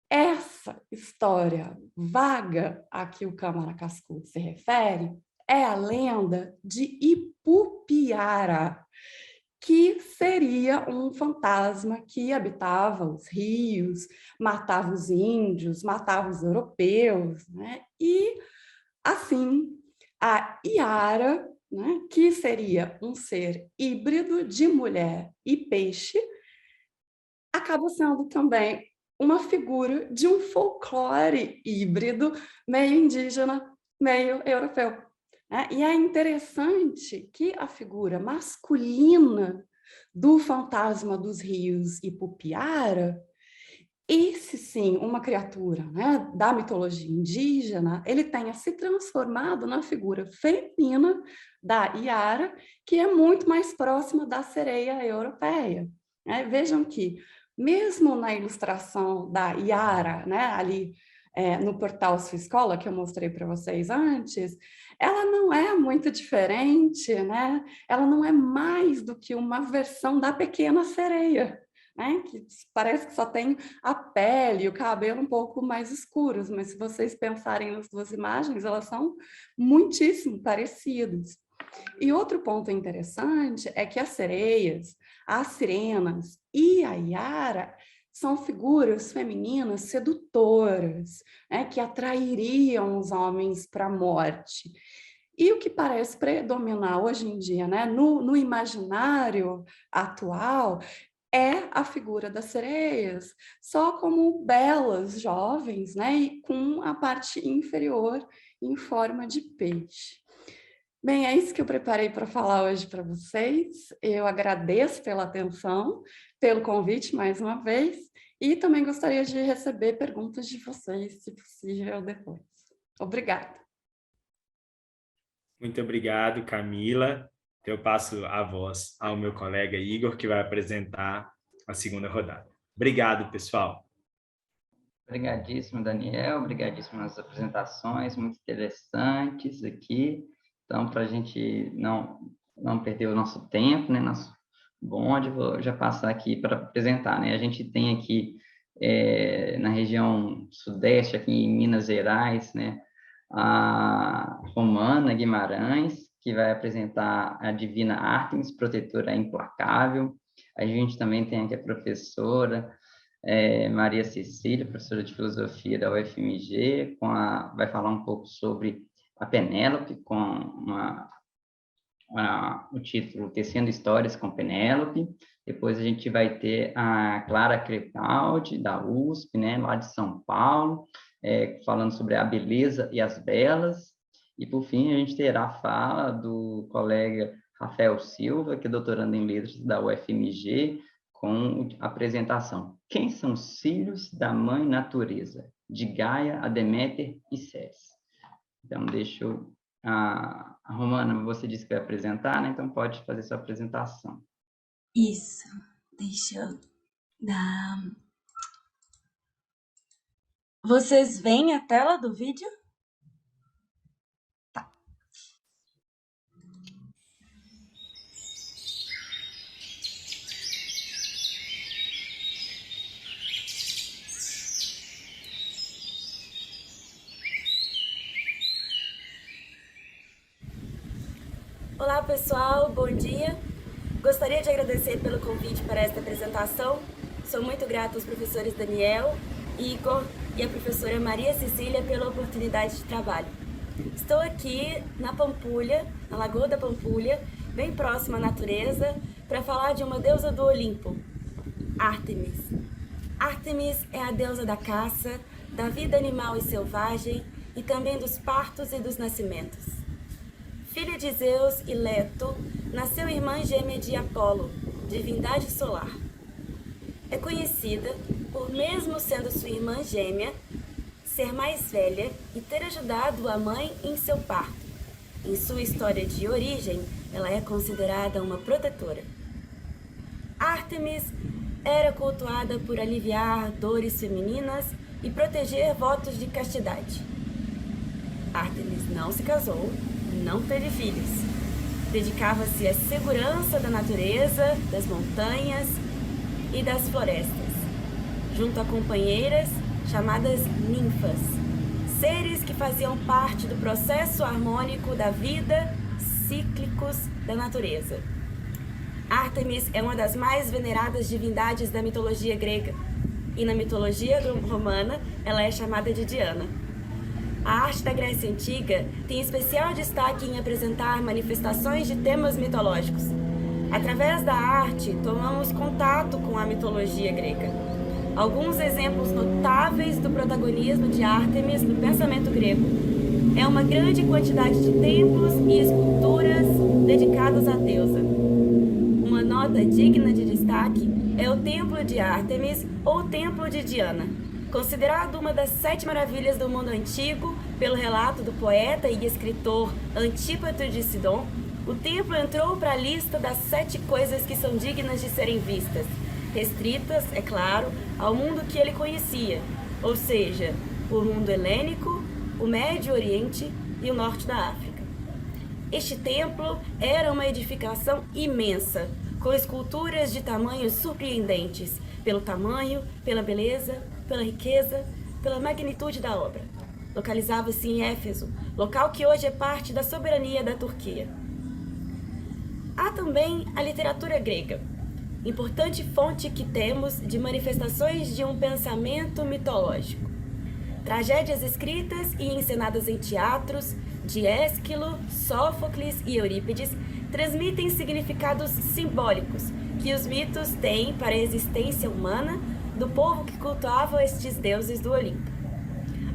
Essa história vaga a que o Câmara Cascudo se refere é a lenda de Ipupiara, que seria um fantasma que habitava os rios, matava os índios, matava os europeus, né? E, assim, a Iara, né, que seria um ser híbrido de mulher e peixe, acaba sendo também uma figura de um folclore híbrido, meio indígena, meio europeu. E é interessante que a figura masculina do fantasma dos rios Ipupiara, esse sim, uma criatura, né, da mitologia indígena, ele tenha se transformado na figura feminina da Iara, que é muito mais próxima da sereia europeia. Vejam que, mesmo na ilustração da Iara, né, ali no portal Sua Escola, que eu mostrei para vocês antes, ela não é muito diferente, né? Ela não é mais do que uma versão da pequena sereia, né? Que parece que só tem a pele e o cabelo um pouco mais escuros, mas se vocês pensarem nas duas imagens, elas são muitíssimo parecidas. E outro ponto interessante é que as sereias, as sirenas e a Iara são figuras femininas sedutoras, né, que atrairiam os homens para a morte. E o que parece predominar hoje em dia, né, no imaginário atual, é a figura das sereias, só como belas jovens, né? E com a parte inferior em forma de peixe. Bem, é isso que eu preparei para falar hoje para vocês. Eu agradeço pela atenção, pelo convite mais uma vez, e também gostaria de receber perguntas de vocês, se possível, depois. Obrigada. Muito obrigado, Camila. Eu passo a voz ao meu colega Igor, que vai apresentar a segunda rodada. Obrigado, pessoal. Obrigadíssimo, Daniel. Obrigadíssimo nas apresentações, muito interessantes aqui. Então, para a gente não perder o nosso tempo, né, nosso bonde, vou já passar aqui para apresentar, né? A gente tem aqui na região sudeste, aqui em Minas Gerais, né, a Romana Guimarães, que vai apresentar a Divina Ártemis, protetora implacável. A gente também tem aqui a professora Maria Cecília, professora de filosofia da UFMG, vai falar um pouco sobre a Penélope, com o título Tecendo Histórias com Penélope. Depois a gente vai ter a Clara Crepaldi, da USP, né, lá de São Paulo, falando sobre a beleza e as belas. E, por fim, a gente terá a fala do colega Rafael Silva, que é doutorando em letras da UFMG, com a apresentação Quem são os filhos da mãe natureza? De Gaia, a Deméter e Ceres. Então, deixa eu... A Romana, você disse que vai apresentar, né? Então pode fazer sua apresentação. Isso. Deixa eu dar... Vocês veem a tela do vídeo? Tá. Olá, pessoal, bom dia. Gostaria de agradecer pelo convite para esta apresentação. Sou muito grata aos professores Daniel, Igor e a professora Maria Cecília pela oportunidade de trabalho. Estou aqui na Pampulha, na Lagoa da Pampulha, bem próxima à natureza, para falar de uma deusa do Olimpo, Ártemis. Ártemis é a deusa da caça, da vida animal e selvagem e também dos partos e dos nascimentos. Filha de Zeus e Leto, nasceu irmã gêmea de Apolo, divindade solar. É conhecida por, mesmo sendo sua irmã gêmea, ser mais velha e ter ajudado a mãe em seu parto. Em sua história de origem, ela é considerada uma protetora. Ártemis era cultuada por aliviar dores femininas e proteger votos de castidade. Ártemis não se casou, não teve filhos. Dedicava-se à segurança da natureza, das montanhas e das florestas, junto a companheiras chamadas ninfas, seres que faziam parte do processo harmônico da vida, cíclicos da natureza. Ártemis é uma das mais veneradas divindades da mitologia grega, e na mitologia romana ela é chamada de Diana. A arte da Grécia Antiga tem especial destaque em apresentar manifestações de temas mitológicos. Através da arte, tomamos contato com a mitologia grega. Alguns exemplos notáveis do protagonismo de Ártemis no pensamento grego é uma grande quantidade de templos e esculturas dedicados à deusa. Uma nota digna de destaque é o Templo de Ártemis ou Templo de Diana. Considerado uma das 7 maravilhas do mundo antigo pelo relato do poeta e escritor Antípater de Sidon, o templo entrou para a lista das 7 coisas que são dignas de serem vistas, restritas, é claro, ao mundo que ele conhecia, ou seja, o mundo helênico, o Médio Oriente e o norte da África. Este templo era uma edificação imensa, com esculturas de tamanhos surpreendentes, pelo tamanho, pela beleza, pela riqueza, pela magnitude da obra. Localizava-se em Éfeso, local que hoje é parte da soberania da Turquia. Há também a literatura grega, importante fonte que temos de manifestações de um pensamento mitológico. Tragédias escritas e encenadas em teatros de Ésquilo, Sófocles e Eurípides transmitem significados simbólicos que os mitos têm para a existência humana do povo que cultuava estes deuses do Olimpo.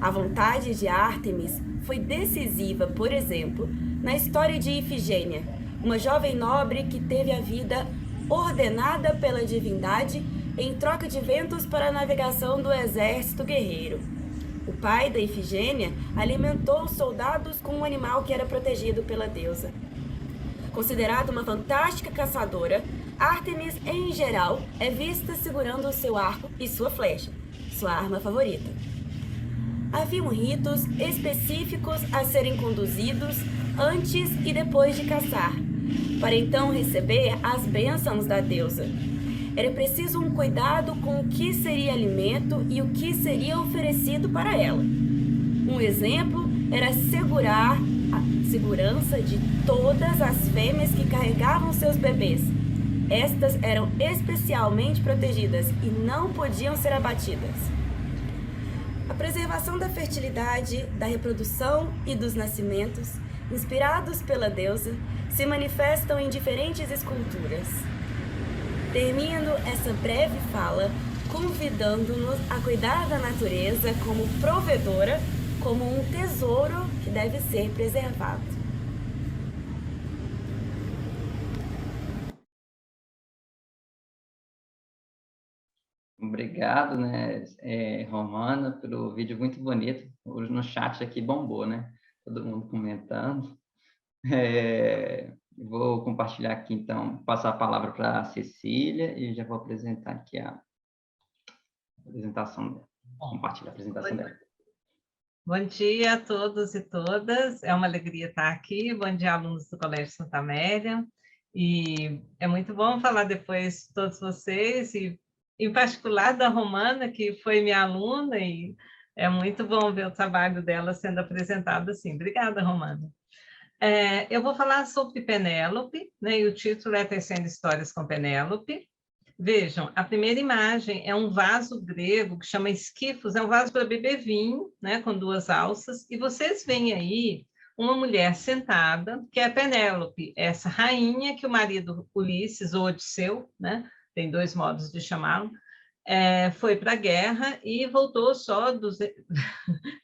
A vontade de Ártemis foi decisiva, por exemplo, na história de Ifigênia, uma jovem nobre que teve a vida ordenada pela divindade em troca de ventos para a navegação do exército guerreiro. O pai da Ifigênia alimentou os soldados com um animal que era protegido pela deusa. Considerada uma fantástica caçadora, Ártemis, em geral, é vista segurando o seu arco e sua flecha, sua arma favorita. Haviam ritos específicos a serem conduzidos antes e depois de caçar, para então receber as bênçãos da deusa. Era preciso um cuidado com o que seria alimento e o que seria oferecido para ela. Um exemplo era assegurar a segurança de todas as fêmeas que carregavam seus bebês. Estas eram especialmente protegidas e não podiam ser abatidas. A preservação da fertilidade, da reprodução e dos nascimentos, inspirados pela deusa, se manifestam em diferentes esculturas. Termino essa breve fala convidando-nos a cuidar da natureza como provedora, como um tesouro que deve ser preservado. Obrigado, né, Romana, pelo vídeo muito bonito. Hoje no chat aqui bombou, né? Todo mundo comentando. Vou compartilhar aqui, então, passar a palavra para a Cecília e já vou apresentar aqui a apresentação dela. Compartilhar a apresentação dela. Bom dia a todos e todas. É uma alegria estar aqui. Bom dia, alunos do Colégio Santa Amélia. E é muito bom falar depois de todos vocês, e em particular da Romana, que foi minha aluna, e é muito bom ver o trabalho dela sendo apresentado assim. Obrigada, Romana. Eu vou falar sobre Penélope, né, e o título é Tecendo Histórias com Penélope. Vejam, a primeira imagem é um vaso grego que chama esquifos, é um vaso para beber vinho, né, com 2 alças, e vocês veem aí uma mulher sentada, que é Penélope, essa rainha que o marido Ulisses, ou Odisseu, né, tem 2 modos de chamá-lo, foi para a guerra e voltou só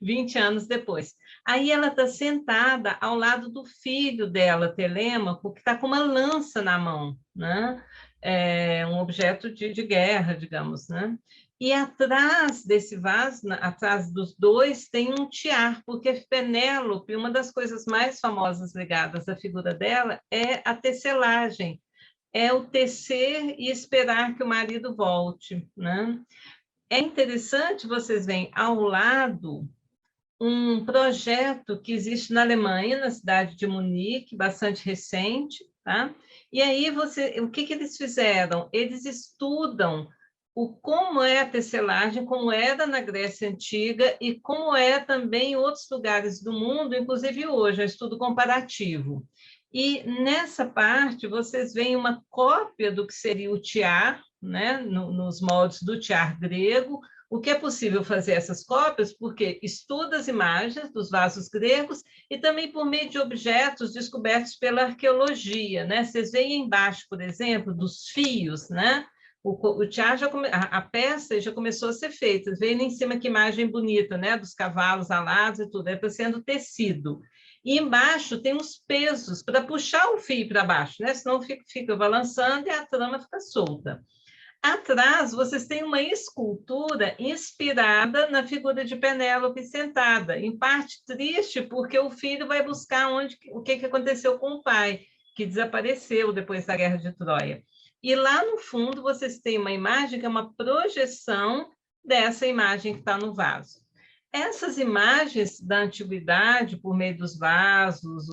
20 anos depois. Aí ela está sentada ao lado do filho dela, Telêmaco, que está com uma lança na mão, né? Um objeto de guerra, digamos, né? E atrás desse vaso, atrás dos dois, tem um tiar, porque Penélope, uma das coisas mais famosas ligadas à figura dela é a tecelagem, é o tecer e esperar que o marido volte, né? É interessante, vocês veem ao lado um projeto que existe na Alemanha, na cidade de Munique, bastante recente, tá? E aí, o que eles fizeram? Eles estudam como é a tecelagem, como era na Grécia Antiga e como é também em outros lugares do mundo, inclusive hoje, é um estudo comparativo. E nessa parte, vocês veem uma cópia do que seria o tiar, né, nos moldes do tiar grego. O que é possível fazer essas cópias? Porque estuda as imagens dos vasos gregos e também por meio de objetos descobertos pela arqueologia, né? Vocês veem embaixo, por exemplo, dos fios, né? O tiar a peça já começou a ser feita. Veem em cima que imagem bonita, né? Dos cavalos alados e tudo, está sendo tecido. E embaixo tem uns pesos para puxar o fio para baixo, né? Senão fica balançando e a trama fica solta. Atrás, vocês têm uma escultura inspirada na figura de Penélope sentada, em parte triste, porque o filho vai buscar o que aconteceu com o pai, que desapareceu depois da Guerra de Troia. E lá no fundo, vocês têm uma imagem que é uma projeção dessa imagem que está no vaso. Essas imagens da antiguidade, por meio dos vasos,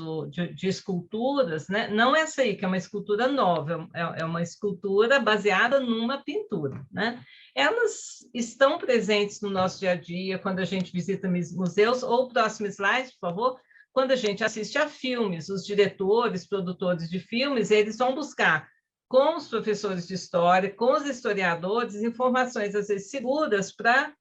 de esculturas, né? Não essa aí, que é uma escultura nova, é uma escultura baseada numa pintura, né? Elas estão presentes no nosso dia a dia, quando a gente visita museus, ou próximo slide, por favor, quando a gente assiste a filmes, os diretores, produtores de filmes, eles vão buscar, com os professores de história, com os historiadores, informações, às vezes, seguras para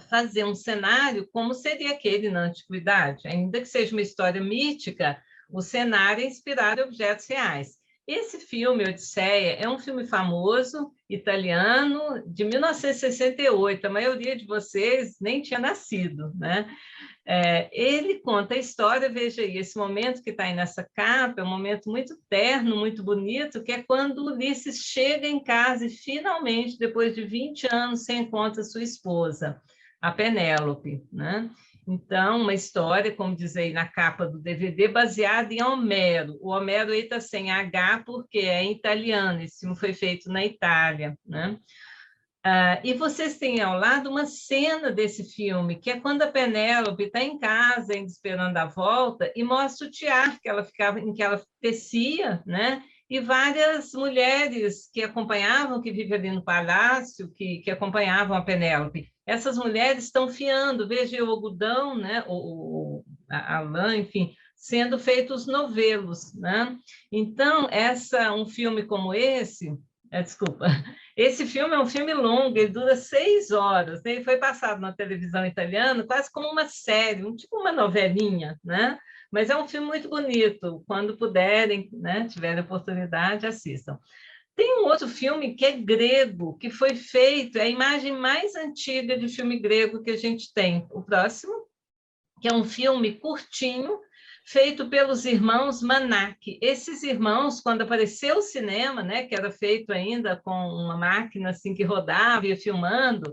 fazer um cenário como seria aquele na antiguidade. Ainda que seja uma história mítica, o cenário é inspirado em objetos reais. Esse filme, Odisseia, é um filme famoso, italiano, de 1968. A maioria de vocês nem tinha nascido, né? Ele conta a história, veja aí, esse momento que está aí nessa capa é um momento muito terno, muito bonito, que é quando Ulisses chega em casa e finalmente, depois de 20 anos, se encontra sua esposa, a Penélope, né? Então, uma história, como diz aí na capa do DVD, baseada em Homero. O Homero aí está sem H porque é em italiano, esse filme foi feito na Itália, né? E vocês têm ao lado uma cena desse filme, que é quando a Penélope está em casa, ainda esperando a volta, e mostra o tear que ela ficava, em que ela tecia, né? E várias mulheres que acompanhavam, que vivem ali no palácio, que acompanhavam a Penélope. Essas mulheres estão fiando, veja o algodão, né? A lã, enfim, sendo feitos novelos, né? Então, um filme como esse... desculpa. Esse filme é um filme longo, ele dura 6 horas, né? Ele foi passado na televisão italiana quase como uma série, tipo uma novelinha, né? Mas é um filme muito bonito, quando puderem, né, tiverem oportunidade, assistam. Tem um outro filme que é grego, que foi feito, é a imagem mais antiga de filme grego que a gente tem. O próximo, que é um filme curtinho, feito pelos irmãos Manak. Esses irmãos, quando apareceu o cinema, né, que era feito ainda com uma máquina assim que rodava e ia filmando,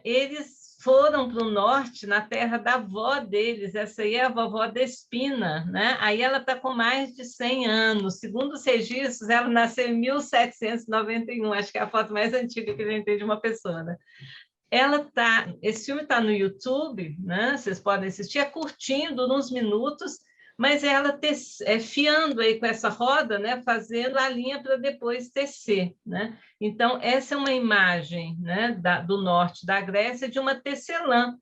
eles foram para o norte, na terra da avó deles, essa aí é a vovó Despina, né? Aí ela está com mais de 100 anos. Segundo os registros, ela nasceu em 1791, acho que é a foto mais antiga que a gente tem de uma pessoa, né? Esse filme está no YouTube, né? Vocês podem assistir, é curtinho, dura uns minutos, mas ela fiando aí com essa roda, né? Fazendo a linha para depois tecer, né? Então, essa é uma imagem, né? Do norte da Grécia de uma tecelã,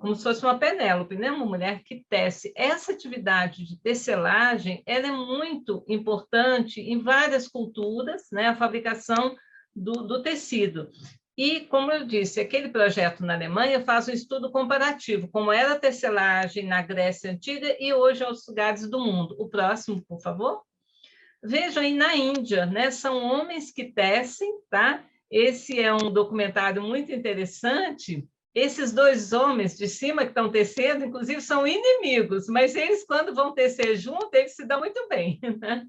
como se fosse uma Penélope, né? Uma mulher que tece. Essa atividade de tecelagem ela é muito importante em várias culturas, né? A fabricação do tecido. E, como eu disse, aquele projeto na Alemanha faz um estudo comparativo, como era a tecelagem na Grécia Antiga e hoje aos lugares do mundo. O próximo, por favor. Vejam aí na Índia, né? São homens que tecem, tá? Esse é um documentário muito interessante. Esses 2 homens de cima que estão tecendo, inclusive, são inimigos, mas eles, quando vão tecer junto, eles se dão muito bem, né?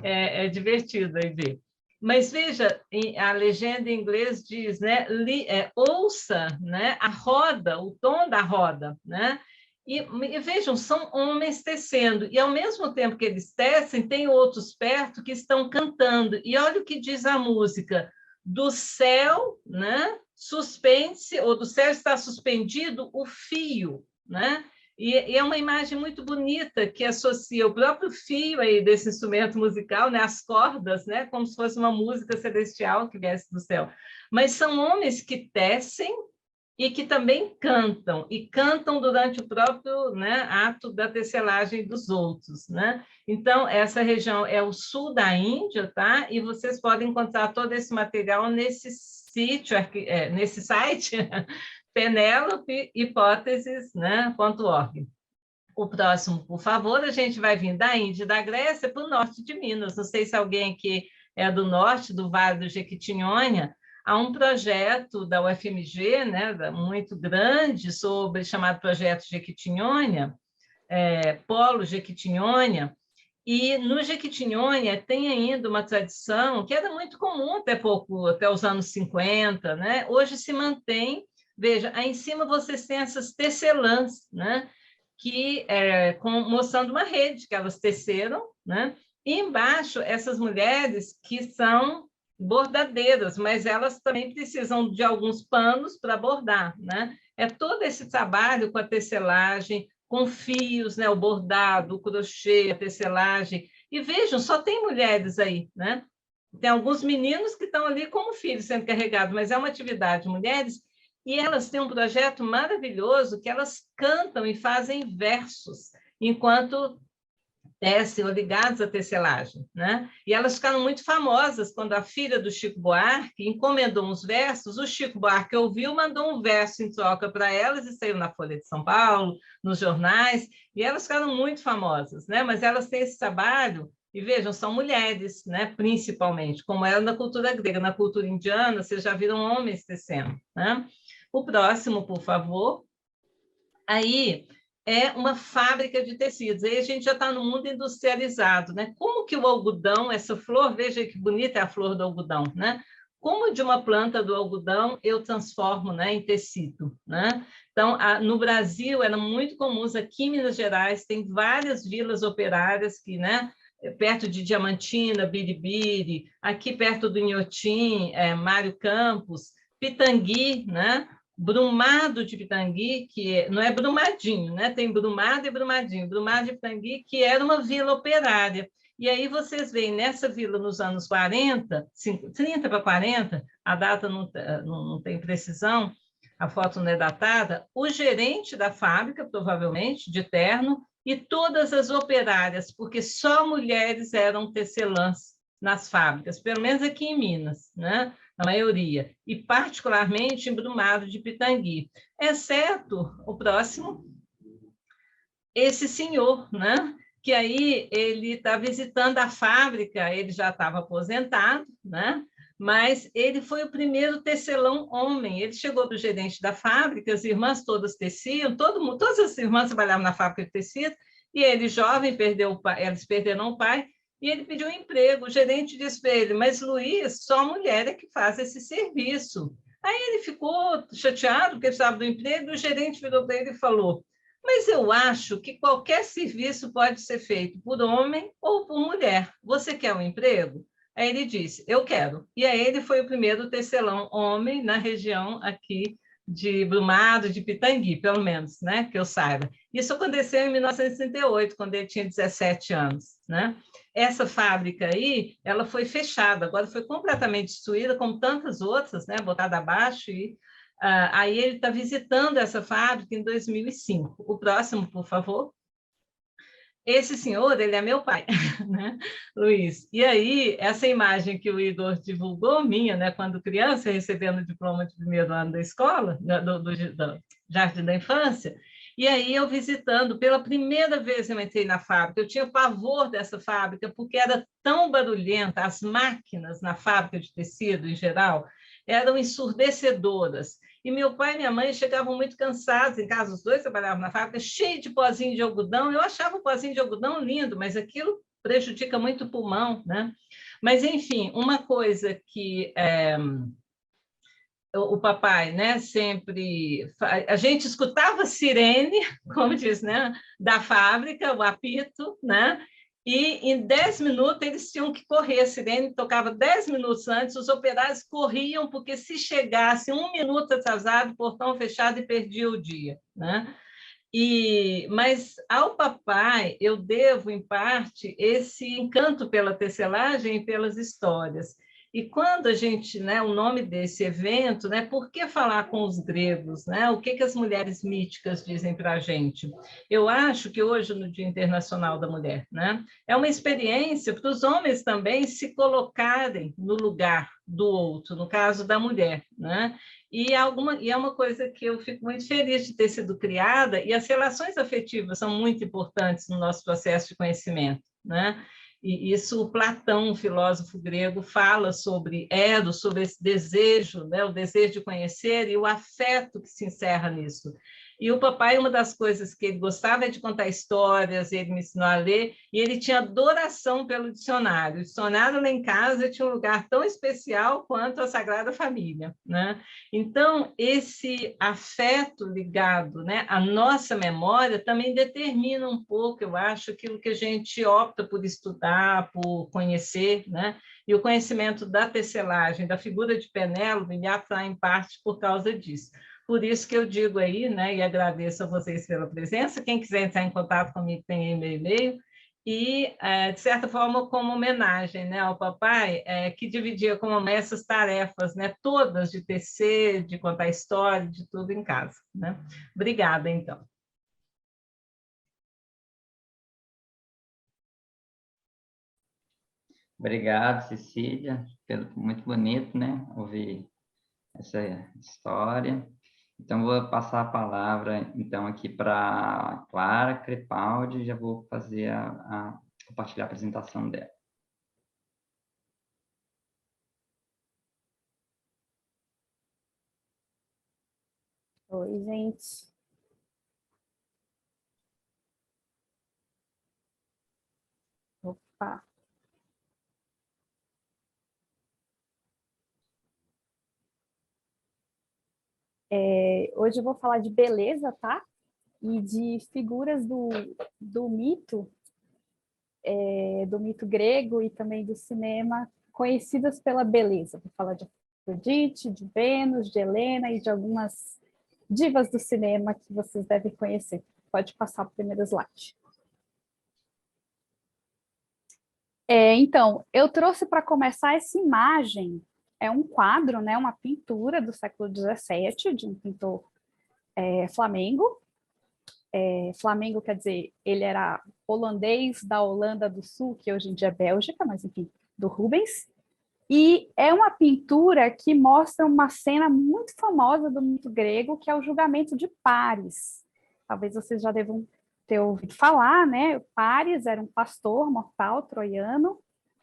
É divertido aí ver. Mas veja, a legenda em inglês diz, né, ouça, né, a roda, o tom da roda, né? E vejam, são homens tecendo, e ao mesmo tempo que eles tecem, tem outros perto que estão cantando. E olha o que diz a música: do céu, né, suspende-se, ou do céu está suspendido o fio, né? E é uma imagem muito bonita que associa o próprio fio aí desse instrumento musical, né, as cordas, né, como se fosse uma música celestial que viesse do céu. Mas são homens que tecem e que também cantam, e cantam durante o próprio, né, ato da tecelagem dos outros, né? Então, essa região é o sul da Índia, tá? E vocês podem encontrar todo esse material nesse site, Penélope Hipóteses, né, .org. O próximo, por favor, a gente vai vir da Índia e da Grécia para o norte de Minas. Não sei se alguém aqui é do norte, do Vale do Jequitinhonha. Há um projeto da UFMG, né, muito grande, chamado Projeto Jequitinhonha, Polo Jequitinhonha, e no Jequitinhonha tem ainda uma tradição que era muito comum até os anos 50, né? Hoje se mantém. Veja, aí em cima vocês têm essas tecelãs, né? Mostrando uma rede que elas teceram, né? E embaixo essas mulheres que são bordadeiras, mas elas também precisam de alguns panos para bordar, né? É todo esse trabalho com a tecelagem, com fios, né? O bordado, o crochê, a tecelagem. E vejam, só tem mulheres aí, né? Tem alguns meninos que estão ali como filhos sendo carregados, mas é uma atividade de mulheres. E elas têm um projeto maravilhoso que elas cantam e fazem versos enquanto tecem ou ligados à tecelagem, né? E elas ficaram muito famosas quando a filha do Chico Buarque encomendou uns versos, o Chico Buarque ouviu, mandou um verso em troca para elas e saiu na Folha de São Paulo, nos jornais, e elas ficaram muito famosas, né? Mas elas têm esse trabalho E vejam, são mulheres, né, principalmente, como era na cultura grega. Na cultura indiana, vocês já viram homens tecendo, né? O próximo, por favor. Aí é uma fábrica de tecidos. Aí a gente já está no mundo industrializado, né? Como que o algodão, essa flor, veja que bonita é a flor do algodão, né? Como de uma planta do algodão eu transformo, né, em tecido, né? Então, no Brasil era muito comum, aqui em Minas Gerais tem várias vilas operárias que, né, perto de Diamantina, Biribiri, aqui perto do Inhotim, Mário Campos, Pitangui, né? Brumado de Pitangui, que não é Brumadinho, né? Tem Brumado e Brumadinho. Brumado de Pitangui, que era uma vila operária. E aí vocês veem nessa vila nos anos 40, 30 para 40, a data não tem precisão, a foto não é datada, o gerente da fábrica, provavelmente, de terno, e todas as operárias, porque só mulheres eram tecelãs nas fábricas, pelo menos aqui em Minas, né? A maioria, e particularmente em Brumado de Pitangui, exceto o próximo, esse senhor, né? Que aí ele está visitando a fábrica, ele já estava aposentado, né? Mas ele foi o primeiro tecelão homem. Ele chegou para o gerente da fábrica, as irmãs todas teciam, todas as irmãs trabalhavam na fábrica de tecido, e ele, jovem, perdeu o pai, eles perderam o pai, e ele pediu um emprego. O gerente disse para ele, mas Luiz, só mulher é que faz esse serviço. Aí ele ficou chateado, porque ele precisava do emprego, e o gerente virou para ele e falou, mas eu acho que qualquer serviço pode ser feito por homem ou por mulher. Você quer um emprego? Aí ele disse, eu quero. E aí ele foi o primeiro tecelão homem na região aqui de Brumado, de Pitangui, pelo menos, né, que eu saiba. Isso aconteceu em 1968, quando ele tinha 17 anos, né? Essa fábrica aí, ela foi fechada, agora foi completamente destruída, como tantas outras, né, botada abaixo, e aí ele está visitando essa fábrica em 2005. O próximo, por favor. Esse senhor, ele é meu pai, né, Luiz? E aí, essa imagem que o Igor divulgou, minha, né, quando criança, recebendo o diploma de primeiro ano da escola, do Jardim da Infância, e aí eu visitando, pela primeira vez eu entrei na fábrica, eu tinha pavor dessa fábrica, porque era tão barulhenta, as máquinas na fábrica de tecido, em geral, eram ensurdecedoras. E meu pai e minha mãe chegavam muito cansados em casa, os dois trabalhavam na fábrica, cheio de pozinho de algodão. Eu achava o pozinho de algodão lindo, mas aquilo prejudica muito o pulmão, né? Mas, enfim, uma coisa que o papai, né, sempre... A gente escutava sirene, como diz, né, da fábrica, o apito, né? E em 10 minutos eles tinham que correr, a sirene tocava 10 minutos antes, os operários corriam, porque se chegasse 1 minuto atrasado, portão fechado e perdia o dia, né? Mas ao papai eu devo, em parte, esse encanto pela tecelagem e pelas histórias. E quando a gente, né, o nome desse evento, né, por que falar com os gregos, né? O que as mulheres míticas dizem para a gente? Eu acho que hoje, no Dia Internacional da Mulher, né, é uma experiência para os homens também se colocarem no lugar do outro, no caso da mulher, né? E é uma coisa que eu fico muito feliz de ter sido criada, e as relações afetivas são muito importantes no nosso processo de conhecimento, né? E isso o Platão, um filósofo grego, fala sobre Eros, sobre esse desejo, né? O desejo de conhecer e o afeto que se encerra nisso. E o papai, uma das coisas que ele gostava é de contar histórias, ele me ensinou a ler, e ele tinha adoração pelo dicionário. O dicionário lá em casa tinha um lugar tão especial quanto a Sagrada Família, né? Então, esse afeto ligado, né, à nossa memória também determina um pouco, eu acho, aquilo que a gente opta por estudar, por conhecer, né? E o conhecimento da tecelagem, da figura de Penélope, me atrai em parte por causa disso. Por isso que eu digo aí, né, e agradeço a vocês pela presença. Quem quiser entrar em contato comigo tem meu e-mail. E, de certa forma, como homenagem, né, ao papai, que dividia como essas tarefas, né, todas de tecer, de contar história, de tudo em casa, né? Obrigada, então. Obrigado, Cecília, muito bonito, né, ouvir essa história. Então, vou passar a palavra, então, aqui para Clara Crepaldi, já vou fazer a compartilhar a apresentação dela. Oi, gente. Opa. Hoje eu vou falar de beleza, tá? E de figuras do mito grego e também do cinema, conhecidas pela beleza. Vou falar de Afrodite, de Vênus, de Helena e de algumas divas do cinema que vocês devem conhecer. Pode passar para o primeiro slide. Então, eu trouxe para começar essa imagem, é um quadro, né, uma pintura do século XVII, de um pintor flamengo. Flamengo quer dizer, ele era holandês da Holanda do Sul, que hoje em dia é Bélgica, mas enfim, do Rubens. E é uma pintura que mostra uma cena muito famosa do mito grego, que é o julgamento de Paris. Talvez vocês já devam ter ouvido falar, né? Paris era um pastor mortal troiano,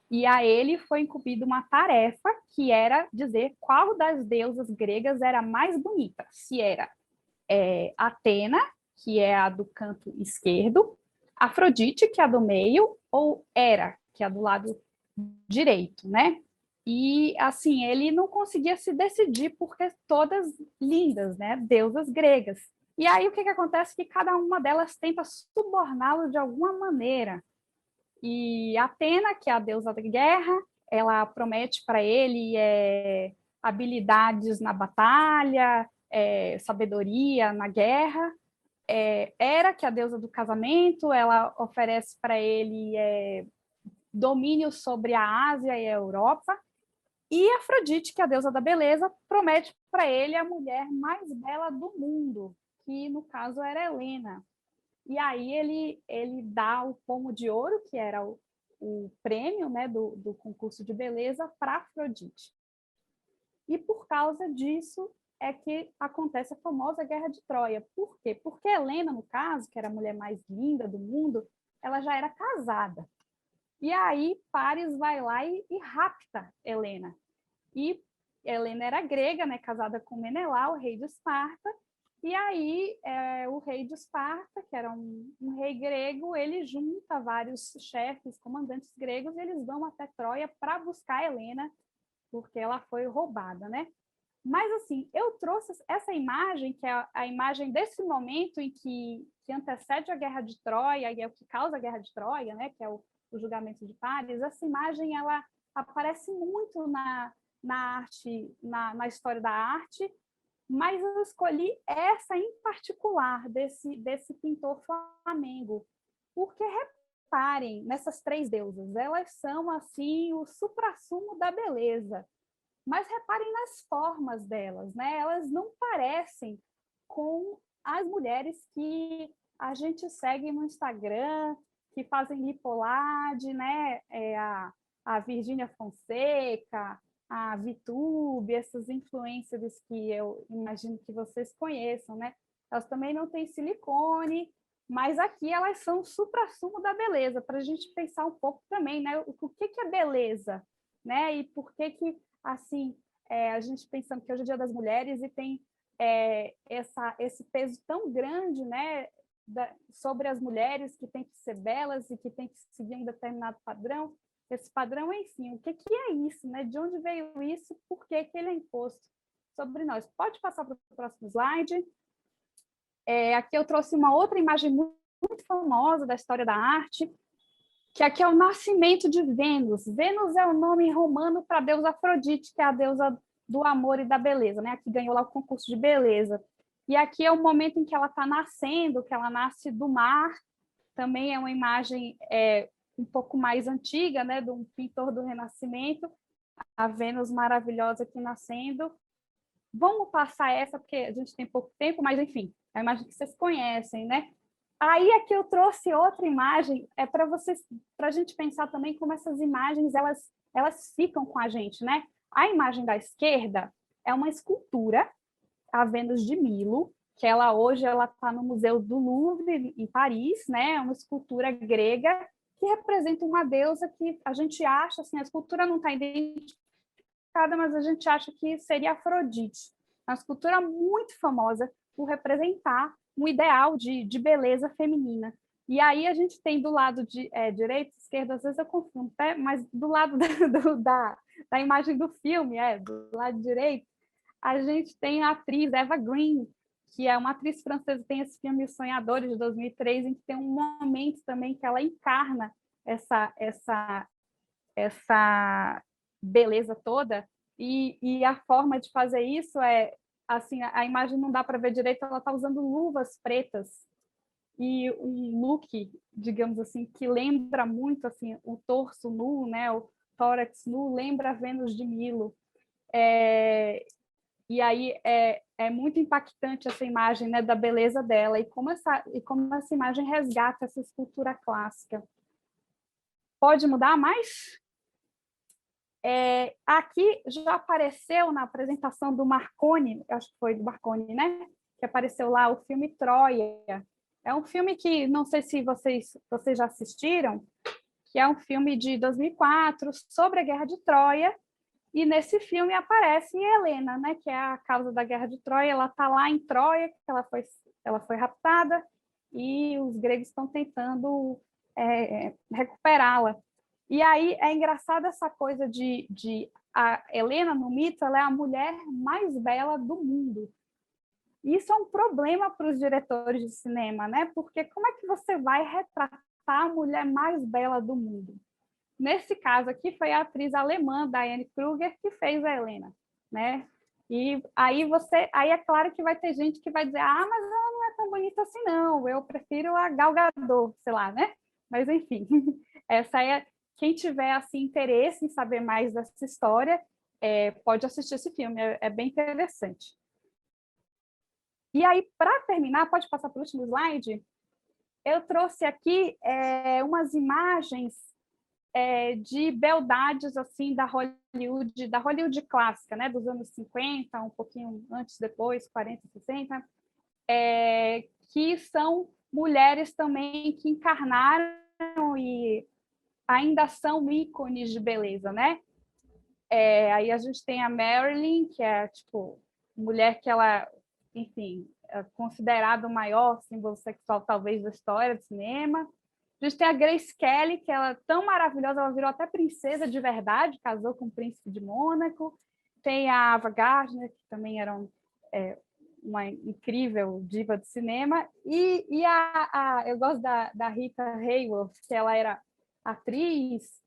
e a ele foi incumbida uma tarefa, que era dizer qual das deusas gregas era mais bonita. Se era Atena, que é a do canto esquerdo, Afrodite, que é a do meio, ou Hera, que é a do lado direito, né? E, assim, ele não conseguia se decidir, porque todas lindas, né? Deusas gregas. E aí, o que acontece? Que cada uma delas tenta suborná-lo de alguma maneira. E Atena, que é a deusa da guerra, ela promete para ele habilidades na batalha, sabedoria na guerra. Hera, que é a deusa do casamento, ela oferece para ele domínio sobre a Ásia e a Europa. E Afrodite, que é a deusa da beleza, promete para ele a mulher mais bela do mundo, que no caso era Helena. E aí ele dá o pomo de ouro, que era o prêmio, né, do concurso de beleza, para Afrodite. E por causa disso é que acontece a famosa Guerra de Troia. Por quê? Porque Helena, no caso, que era a mulher mais linda do mundo, ela já era casada. E aí Paris vai lá e rapta Helena. E Helena era grega, né, casada com Menelau, rei de Esparta. E aí o rei de Esparta, que era um rei grego, ele junta vários chefes, comandantes gregos, e eles vão até Troia para buscar Helena, porque ela foi roubada, né? Mas, assim, eu trouxe essa imagem, que é a imagem desse momento em que antecede a Guerra de Troia, e é o que causa a Guerra de Troia, né, que é o julgamento de Paris. Essa imagem ela aparece muito na arte, na história da arte, mas eu escolhi essa em particular, desse pintor flamengo, porque reparem nessas três deusas, elas são, assim, o suprassumo da beleza. Mas reparem nas formas delas, né? Elas não parecem com as mulheres que a gente segue no Instagram, que fazem lipolade, né? A Virgínia Fonseca, a VTube, essas influencers que eu imagino que vocês conheçam, né? Elas também não têm silicone, mas aqui elas são o suprassumo da beleza, para a gente pensar um pouco também, né? O que é beleza, né? E por que assim, a gente pensando que hoje é o Dia das Mulheres e tem esse peso tão grande, né, sobre as mulheres que têm que ser belas e que têm que seguir um determinado padrão. Esse padrão, enfim, o que é isso, né? De onde veio isso? Por que ele é imposto sobre nós? Pode passar para o próximo slide. Aqui eu trouxe uma outra imagem muito famosa da história da arte, que aqui é o nascimento de Vênus. Vênus é o nome romano para a deusa Afrodite, que é a deusa do amor e da beleza, né? Aqui ganhou lá o concurso de beleza. E aqui é o momento em que ela está nascendo, que ela nasce do mar. Também é uma imagem um pouco mais antiga, né? De um pintor do Renascimento. A Vênus maravilhosa aqui nascendo. Vamos passar essa, porque a gente tem pouco tempo, mas, enfim, é a imagem que vocês conhecem, né? Aí aqui eu trouxe outra imagem, para a gente pensar também como essas imagens elas ficam com a gente, né? A imagem da esquerda é uma escultura, a Vênus de Milo, que hoje ela está no Museu do Louvre, em Paris, né? É uma escultura grega que representa uma deusa que a gente acha, assim, a escultura não está identificada, mas a gente acha que seria Afrodite. Uma escultura muito famosa por representar um ideal de beleza feminina. E aí a gente tem do lado direito, esquerdo, às vezes eu confundo, mas do lado da imagem do filme, do lado direito, a gente tem a atriz Eva Green, que é uma atriz francesa, tem esse filme Os Sonhadores, de 2003, em que tem um momento também que ela encarna essa beleza toda, e a forma de fazer isso é, assim, a imagem não dá para ver direito, ela está usando luvas pretas, e um look, digamos assim, que lembra muito assim, o torso nu, né, o tórax nu, lembra a Vênus de Milo. E aí é muito impactante essa imagem, né, da beleza dela e como essa imagem resgata essa escultura clássica. Pode mudar mais? Aqui já apareceu na apresentação do Marconi, acho que foi do Marconi, né? Que apareceu lá o filme Troia. É um filme que, não sei se vocês já assistiram, que é um filme de 2004 sobre a Guerra de Troia, e nesse filme aparece Helena, né, que é a causa da Guerra de Troia. Ela está lá em Troia, que ela foi raptada, e os gregos estão tentando recuperá-la. E aí é engraçado essa coisa de a Helena, no mito, ela é a mulher mais bela do mundo. Isso é um problema para os diretores de cinema, né? Porque como é que você vai retratar a mulher mais bela do mundo? Nesse caso aqui, foi a atriz alemã, Diane Kruger, que fez a Helena, né? E aí é claro que vai ter gente que vai dizer, mas ela não é tão bonita assim, não, eu prefiro a Gal Gadot, sei lá, né? Mas, enfim, quem tiver assim, interesse em saber mais dessa história, pode assistir esse filme, é bem interessante. E aí, para terminar, pode passar para o último slide? Eu trouxe aqui umas imagens de beldades assim da Hollywood clássica, né, dos anos 50, um pouquinho antes, depois, 40, 60, que são mulheres também que encarnaram e ainda são ícones de beleza, né? Aí a gente tem a Marilyn, que é tipo mulher que ela, enfim, é considerada o maior símbolo sexual talvez da história do cinema. A gente tem a Grace Kelly, que ela é tão maravilhosa, ela virou até princesa de verdade, casou com o príncipe de Mônaco. Tem a Ava Gardner, que também era uma incrível diva do cinema. E eu gosto da Rita Hayworth, que ela era atriz,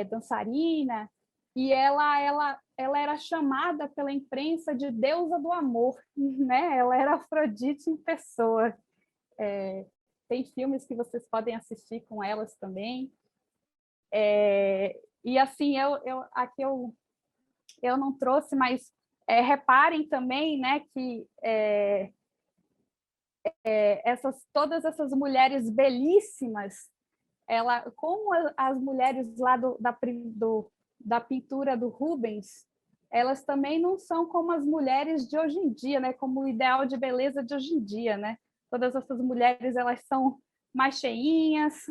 dançarina, e ela era chamada pela imprensa de deusa do amor, né? Ela era Afrodite em pessoa. Tem filmes que vocês podem assistir com elas também. E assim, aqui eu não trouxe, mas reparem também, né, que todas essas mulheres belíssimas, como as mulheres lá da pintura do Rubens, elas também não são como as mulheres de hoje em dia, né, como o ideal de beleza de hoje em dia, né? Todas essas mulheres, elas são mais cheinhas,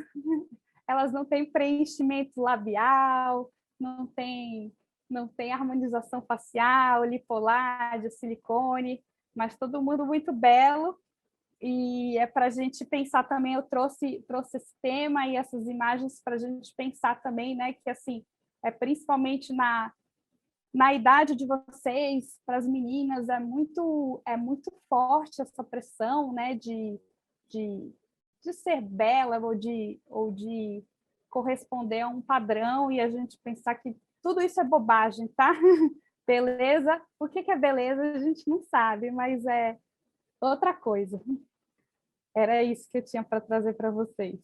elas não têm preenchimento labial, não tem harmonização facial, lipoládio, silicone, mas todo mundo muito belo. E para a gente pensar também, eu trouxe esse tema e essas imagens para a gente pensar também, né, que assim, principalmente na idade de vocês, para as meninas, é muito forte essa pressão, né, de ser bela ou de corresponder a um padrão, e a gente pensar que tudo isso é bobagem, tá? Beleza? O que é beleza a gente não sabe, mas é outra coisa. Era isso que eu tinha para trazer para vocês.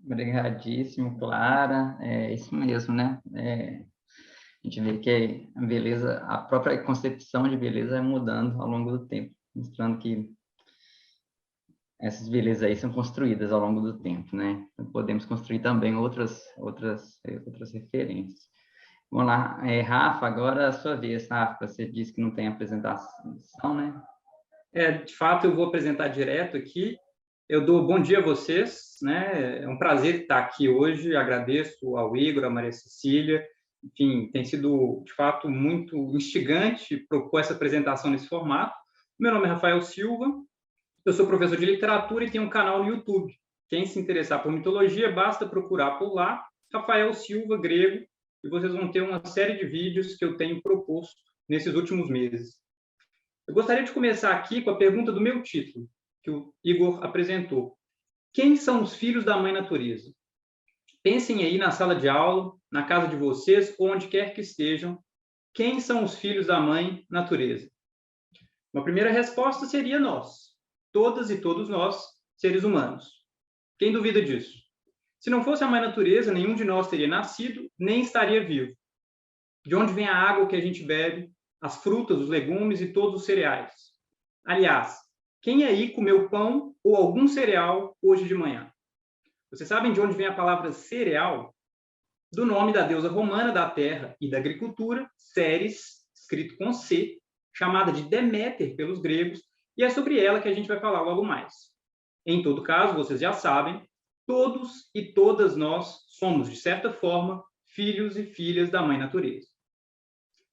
Obrigadíssimo, Clara. É isso mesmo, né? A gente vê que a beleza, a própria concepção de beleza é mudando ao longo do tempo, mostrando que essas belezas aí são construídas ao longo do tempo, né? Então, podemos construir também outras referências. Vamos lá, Rafa, agora é a sua vez, Rafa. Você disse que não tem apresentação, né? De fato, eu vou apresentar direto aqui. Eu dou bom dia a vocês, né? É um prazer estar aqui hoje. Agradeço ao Igor, à Maria Cecília. Enfim, tem sido, de fato, muito instigante propor essa apresentação nesse formato. Meu nome é Rafael Silva, eu sou professor de literatura e tenho um canal no YouTube. Quem se interessar por mitologia, basta procurar por lá, Rafael Silva Grego, e vocês vão ter uma série de vídeos que eu tenho proposto nesses últimos meses. Eu gostaria de começar aqui com a pergunta do meu título, que o Igor apresentou. Quem são os filhos da Mãe Natureza? Pensem aí na sala de aula, na casa de vocês, ou onde quer que estejam. Quem são os filhos da Mãe Natureza? Uma primeira resposta seria nós. Todas e todos nós, seres humanos. Quem duvida disso? Se não fosse a Mãe Natureza, nenhum de nós teria nascido, nem estaria vivo. De onde vem a água que a gente bebe, as frutas, os legumes e todos os cereais? Aliás, quem aí comeu pão ou algum cereal hoje de manhã? Vocês sabem de onde vem a palavra cereal? Do nome da deusa romana da terra e da agricultura, Ceres, escrito com C, chamada de Deméter pelos gregos, e é sobre ela que a gente vai falar logo mais. Em todo caso, vocês já sabem, todos e todas nós somos, de certa forma, filhos e filhas da Mãe Natureza.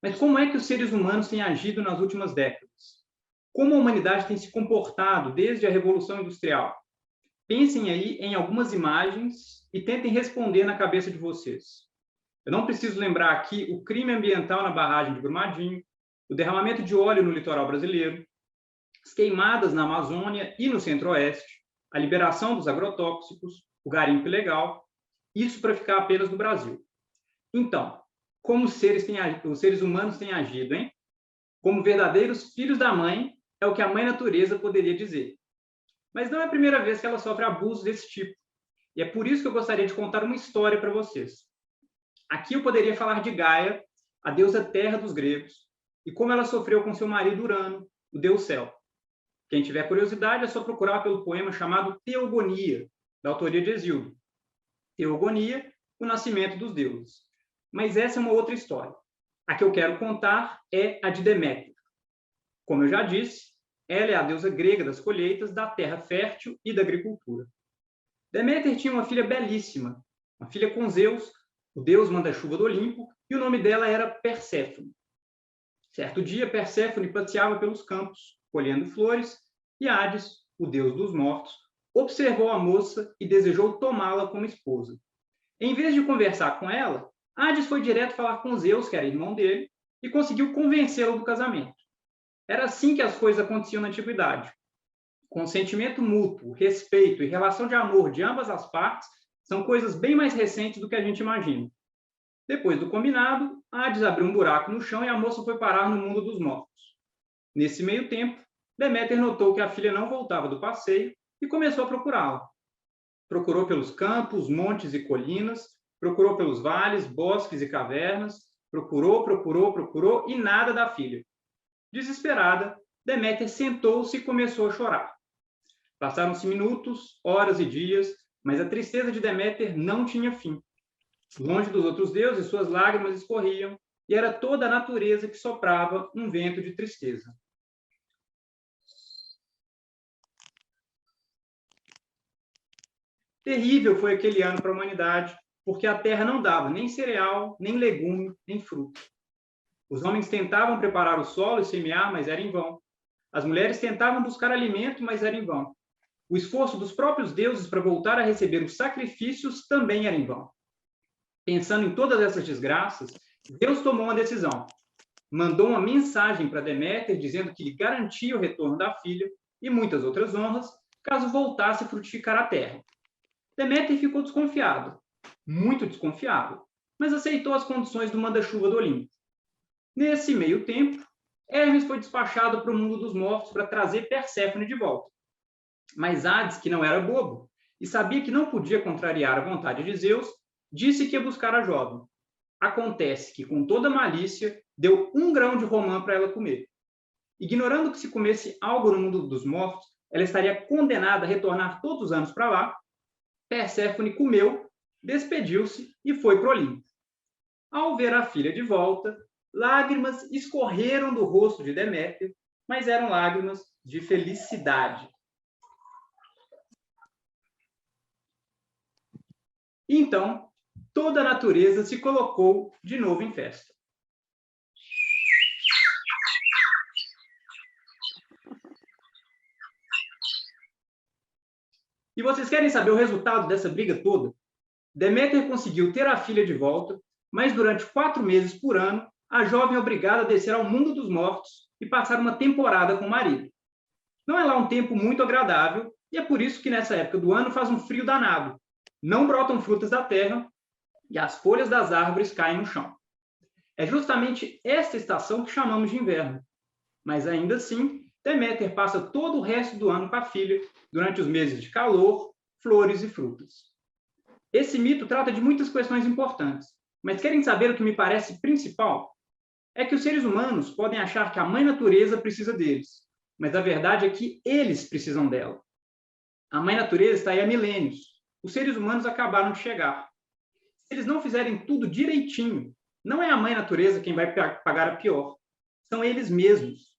Mas como é que os seres humanos têm agido nas últimas décadas? Como a humanidade tem se comportado desde a Revolução Industrial? Pensem aí em algumas imagens e tentem responder na cabeça de vocês. Eu não preciso lembrar aqui o crime ambiental na barragem de Brumadinho, o derramamento de óleo no litoral brasileiro, as queimadas na Amazônia e no Centro-Oeste, a liberação dos agrotóxicos, o garimpo ilegal, isso para ficar apenas no Brasil. Então, como os seres humanos têm agido, hein? Como verdadeiros filhos da mãe, é o que a Mãe Natureza poderia dizer. Mas não é a primeira vez que ela sofre abusos desse tipo. E é por isso que eu gostaria de contar uma história para vocês. Aqui eu poderia falar de Gaia, a deusa terra dos gregos, e como ela sofreu com seu marido Urano, o deus céu. Quem tiver curiosidade é só procurar pelo poema chamado Teogonia, da autoria de Hesíodo. Teogonia, o nascimento dos deuses. Mas essa é uma outra história. A que eu quero contar é a de Deméter. Como eu já disse, ela é a deusa grega das colheitas, da terra fértil e da agricultura. Deméter tinha uma filha belíssima, uma filha com Zeus, o deus manda-chuva do Olimpo, e o nome dela era Perséfone. Certo dia, Perséfone passeava pelos campos, colhendo flores, e Hades, o deus dos mortos, observou a moça e desejou tomá-la como esposa. Em vez de conversar com ela, Hades foi direto falar com Zeus, que era irmão dele, e conseguiu convencê-lo do casamento. Era assim que as coisas aconteciam na antiguidade. Consentimento mútuo, respeito e relação de amor de ambas as partes são coisas bem mais recentes do que a gente imagina. Depois do combinado, Hades abriu um buraco no chão e a moça foi parar no mundo dos mortos. Nesse meio tempo, Deméter notou que a filha não voltava do passeio e começou a procurá-la. Procurou pelos campos, montes e colinas, procurou pelos vales, bosques e cavernas, procurou e nada da filha. Desesperada, Deméter sentou-se e começou a chorar. Passaram-se minutos, horas e dias, mas a tristeza de Deméter não tinha fim. Longe dos outros deuses, suas lágrimas escorriam, e era toda a natureza que soprava um vento de tristeza. Terrível foi aquele ano para a humanidade, porque a terra não dava nem cereal, nem legume, nem fruta. Os homens tentavam preparar o solo e semear, mas era em vão. As mulheres tentavam buscar alimento, mas era em vão. O esforço dos próprios deuses para voltar a receber os sacrifícios também era em vão. Pensando em todas essas desgraças, Deus tomou uma decisão. Mandou uma mensagem para Deméter dizendo que lhe garantia o retorno da filha e muitas outras honras, caso voltasse a frutificar a terra. Deméter ficou desconfiado, muito desconfiado, mas aceitou as condições do manda-chuva do Olimpo. Nesse meio tempo, Hermes foi despachado para o mundo dos mortos para trazer Perséfone de volta. Mas Hades, que não era bobo e sabia que não podia contrariar a vontade de Zeus, disse que ia buscar a jovem. Acontece que, com toda malícia, deu 1 grão de romã para ela comer. Ignorando que se comesse algo no mundo dos mortos, ela estaria condenada a retornar todos os anos para lá, Perséfone comeu, despediu-se e foi para o Olimpo. Ao ver a filha de volta, lágrimas escorreram do rosto de Deméter, mas eram lágrimas de felicidade. Então, toda a natureza se colocou de novo em festa. E vocês querem saber o resultado dessa briga toda? Deméter conseguiu ter a filha de volta, mas durante 4 meses por ano, a jovem é obrigada a descer ao mundo dos mortos e passar uma temporada com o marido. Não é lá um tempo muito agradável, e é por isso que nessa época do ano faz um frio danado. Não brotam frutas da terra e as folhas das árvores caem no chão. É justamente esta estação que chamamos de inverno. Mas ainda assim, Deméter passa todo o resto do ano com a filha, durante os meses de calor, flores e frutas. Esse mito trata de muitas questões importantes, mas querem saber o que me parece principal? É que os seres humanos podem achar que a mãe natureza precisa deles, mas a verdade é que eles precisam dela. A mãe natureza está aí há milênios. Os seres humanos acabaram de chegar. Se eles não fizerem tudo direitinho, não é a mãe natureza quem vai pagar a pior. São eles mesmos.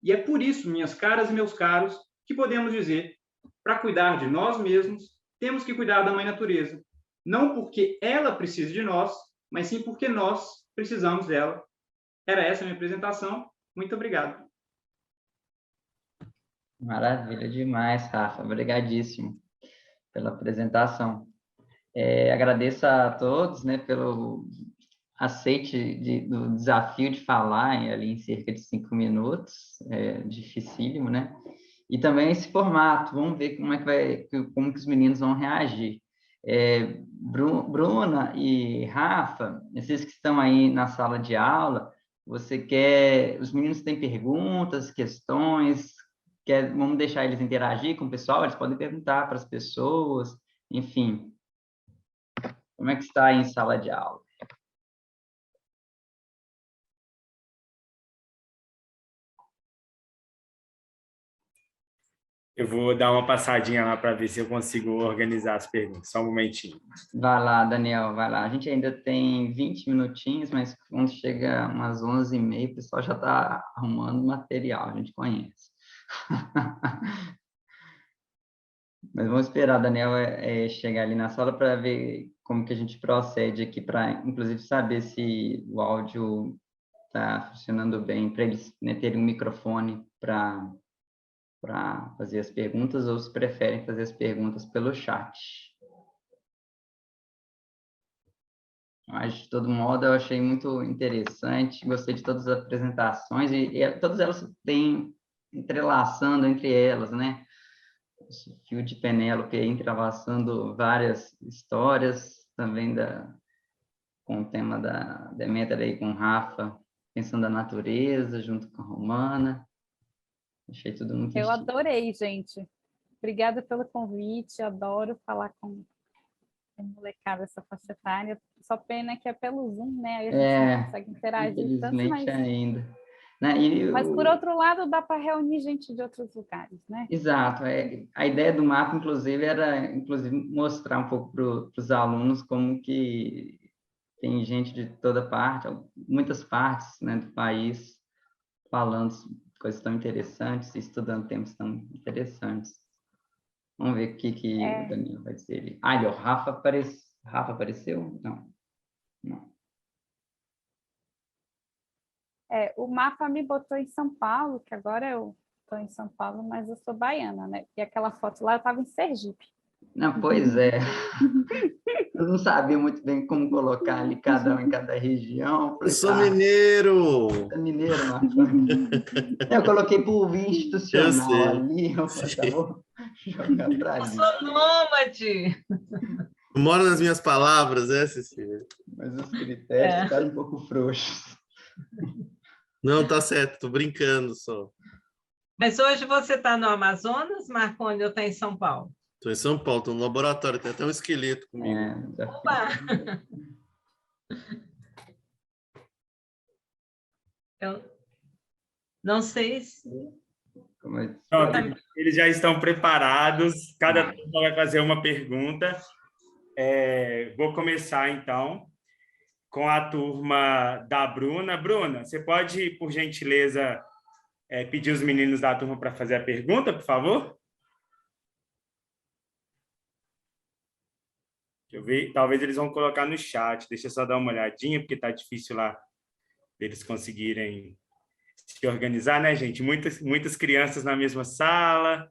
E é por isso, minhas caras e meus caros, que podemos dizer, para cuidar de nós mesmos, temos que cuidar da mãe natureza. Não porque ela precisa de nós, mas sim porque nós precisamos dela. Era essa a minha apresentação. Muito obrigado. Maravilha demais, Rafa. Obrigadíssimo pela apresentação. Agradeço a todos, né, pelo aceite do desafio de falar ali em cerca de 5 minutos. Dificílimo, né? E também esse formato. Vamos ver como que os meninos vão reagir. Bruna e Rafa, vocês que estão aí na sala de aula, os meninos têm perguntas, questões, vamos deixar eles interagir com o pessoal, eles podem perguntar para as pessoas, enfim. Como é que está aí em sala de aula? Eu vou dar uma passadinha lá para ver se eu consigo organizar as perguntas. Só um momentinho. Vai lá, Daniel, vai lá. A gente ainda tem 20 minutinhos, mas quando chega umas 11h30, o pessoal já está arrumando material, a gente conhece. Mas vamos esperar, Daniel, chegar ali na sala para ver como que a gente procede aqui, para, inclusive, saber se o áudio está funcionando bem, para eles, né, terem um microfone para fazer as perguntas, ou se preferem fazer as perguntas pelo chat. Mas, de todo modo, eu achei muito interessante, gostei de todas as apresentações, e todas elas têm entrelaçando entre elas, né? Esse fio de Penélope entrelaçando várias histórias, também com o tema da Deméter aí com o Rafa, pensando a natureza, junto com a Romana. Achei tudo muito Eu adorei, gente. Obrigada pelo convite, adoro falar com molecada essa faixa etária. Só pena que é pelo Zoom, né? Aí a gente não consegue interagir tanto, mas... ainda. Mas, por outro lado, dá para reunir gente de outros lugares, né? Exato. A ideia do mapa, inclusive, era mostrar um pouco para os alunos como que tem gente de toda parte, muitas partes, né, do país, falando coisas tão interessantes, estudando temas tão interessantes. Vamos ver o que o Daniel vai dizer. O Rafa apareceu? Não. O mapa me botou em São Paulo, que agora eu estou em São Paulo, mas eu sou baiana, né? E aquela foto lá eu estava em Sergipe. Não, pois é. Eu não sabia muito bem como colocar ali cada um em cada região. Eu sou mineiro! É mineiro, Marcos. Eu coloquei por via institucional ali. Eu vou jogar para ali. Eu sou nômade! Moro nas minhas palavras, Cecília? Mas os critérios ficaram um pouco frouxos. Não, tá certo, estou brincando só. Mas hoje você está no Amazonas, Marconi, ou está em São Paulo? Estou em São Paulo, estou no laboratório, tem até um esqueleto comigo. Opa! Eu não sei se... Eles já estão preparados, cada turma vai fazer uma pergunta. Vou começar, então, com a turma da Bruna. Bruna, você pode, por gentileza, pedir os meninos da turma para fazer a pergunta, por favor. Deixa eu ver. Talvez eles vão colocar no chat. Deixa eu só dar uma olhadinha, porque está difícil lá eles conseguirem se organizar, né, gente? Muitas crianças na mesma sala.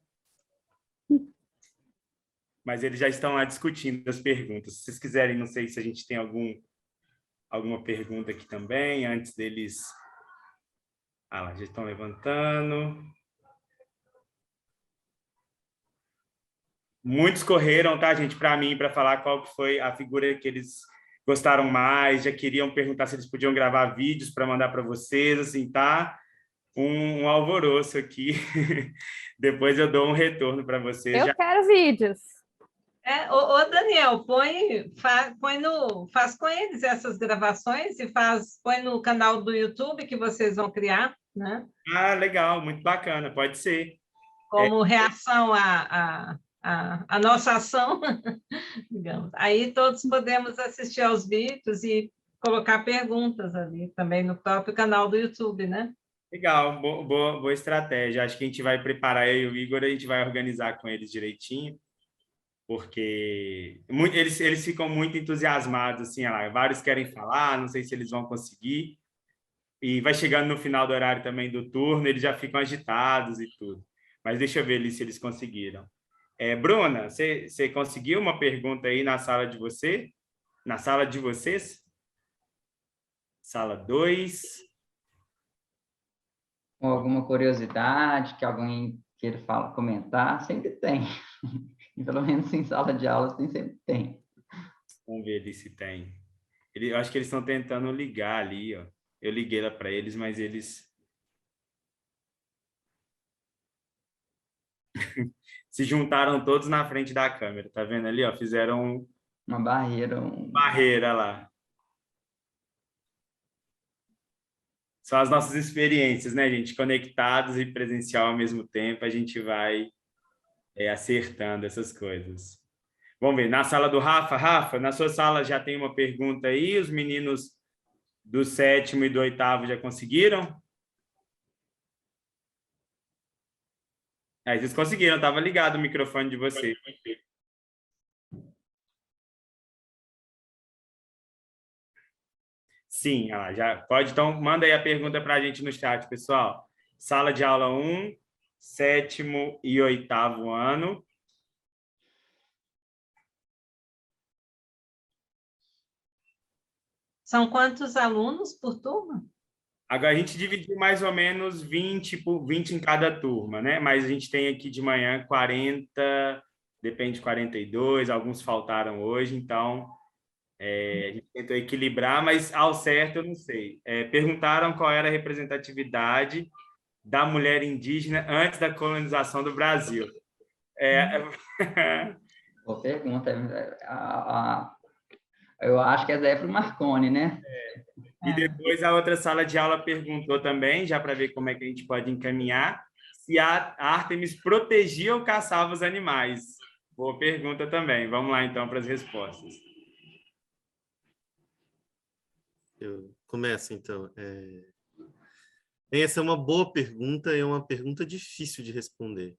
Mas eles já estão lá discutindo as perguntas. Se vocês quiserem, não sei se a gente tem alguma pergunta aqui também, antes deles... Ah, lá, já estão levantando. Muitos correram, tá, gente, para mim, para falar qual que foi a figura que eles gostaram mais, já queriam perguntar se eles podiam gravar vídeos para mandar para vocês, assim, tá? Um alvoroço aqui. Depois eu dou um retorno para vocês. Eu quero vídeos. Ô, Daniel, faz com eles essas gravações e põe no canal do YouTube que vocês vão criar, né? Ah, legal, muito bacana, pode ser. Como reação à nossa ação, digamos. Aí todos podemos assistir aos vídeos e colocar perguntas ali também no próprio canal do YouTube, né? Legal, boa estratégia. Acho que a gente vai preparar eu e o Igor, a gente vai organizar com eles direitinho, porque eles ficam muito entusiasmados, assim, lá, vários querem falar, não sei se eles vão conseguir, e vai chegando no final do horário também do turno, eles já ficam agitados e tudo. Mas deixa eu ver ali se eles conseguiram. Bruna, você conseguiu uma pergunta aí na sala de você? Na sala de vocês? Sala 2. Com alguma curiosidade que alguém queira comentar, sempre tem. E pelo menos em sala de aula sempre tem. Vamos ver ali se tem. Eu acho que eles estão tentando ligar ali, ó. Eu liguei lá para eles, mas eles... se juntaram todos na frente da câmera, tá vendo ali, ó? Fizeram uma barreira. Barreira lá. São as nossas experiências, né, gente? Conectados e presencial ao mesmo tempo, a gente vai acertando essas coisas. Vamos ver, na sala do Rafa. Rafa, na sua sala já tem uma pergunta aí? Os meninos do 7º e do 8º já conseguiram? Vocês conseguiram, estava ligado o microfone de vocês. Sim, já pode. Então, manda aí a pergunta para a gente no chat, pessoal. Sala de aula 1, 7º e 8º ano. São quantos alunos por turma? Agora, a gente dividiu mais ou menos 20 em cada turma, né? Mas a gente tem aqui de manhã 40, depende de 42, alguns faltaram hoje, então a gente tentou equilibrar, mas ao certo eu não sei. Perguntaram qual era a representatividade da mulher indígena antes da colonização do Brasil. Boa pergunta. Eu acho que é Zéfiro Marconi, né? E depois a outra sala de aula perguntou também, já para ver como é que a gente pode encaminhar, se a Ártemis protegia ou caçava os animais. Boa pergunta também. Vamos lá, então, para as respostas. Eu começo, então. Essa é uma boa pergunta e é uma pergunta difícil de responder.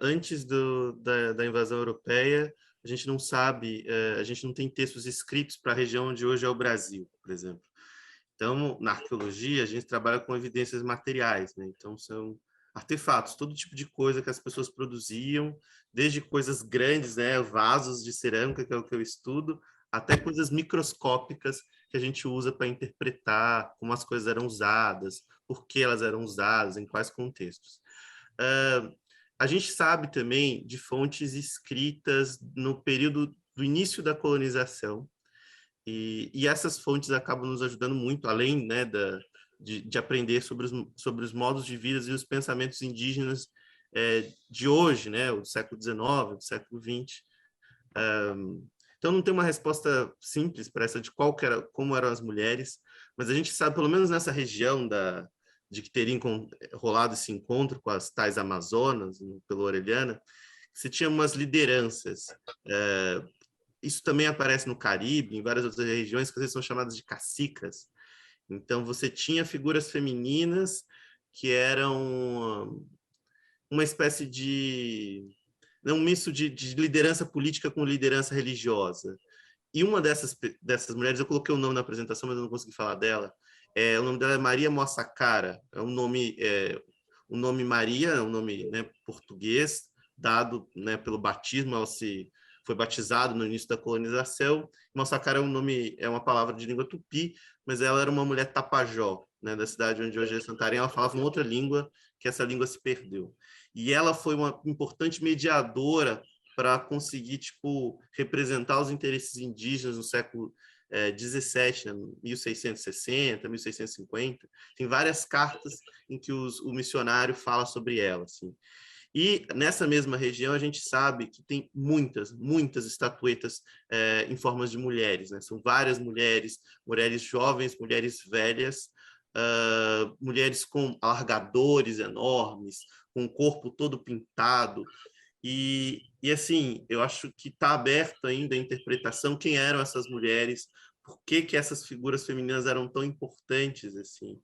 Antes da invasão europeia, a gente não sabe, a gente não tem textos escritos para a região onde hoje é o Brasil, por exemplo. Então, na arqueologia, a gente trabalha com evidências materiais, né? Então, são artefatos, todo tipo de coisa que as pessoas produziam, desde coisas grandes, né? Vasos de cerâmica, que é o que eu estudo, até coisas microscópicas que a gente usa para interpretar como as coisas eram usadas, por que elas eram usadas, em quais contextos. A gente sabe também de fontes escritas no período do início da colonização, e essas fontes acabam nos ajudando muito, além, né, de aprender sobre os modos de vida e os pensamentos indígenas de hoje, né, do século XIX, do século XX. Então, não tem uma resposta simples para essa de como eram as mulheres, mas a gente sabe, pelo menos nessa região de que teria rolado esse encontro com as tais Amazonas, pela Orellana, você tinha umas lideranças. Isso também aparece no Caribe, em várias outras regiões, que às vezes são chamadas de cacicas. Então, você tinha figuras femininas que eram uma espécie de um misto de liderança política com liderança religiosa. E uma dessas mulheres, eu coloquei o nome na apresentação, mas eu não consegui falar dela. O nome dela é Maria Mossacara. O nome Maria é um nome, né, português, dado, né, pelo batismo. Ela foi batizada no início da colonização. Mossacara é uma palavra de língua tupi, mas ela era uma mulher tapajó, né, da cidade onde hoje é Santarém. Ela falava uma outra língua, que essa língua se perdeu. E ela foi uma importante mediadora para conseguir, tipo, representar os interesses indígenas no século XVII, né, 1660, 1650. Tem várias cartas em que o missionário fala sobre ela, assim. E nessa mesma região a gente sabe que tem muitas estatuetas em formas de mulheres, né? São várias mulheres jovens, mulheres velhas, mulheres com alargadores enormes, com o corpo todo pintado. E assim, eu acho que está aberta ainda a interpretação quem eram essas mulheres, por que essas figuras femininas eram tão importantes, assim.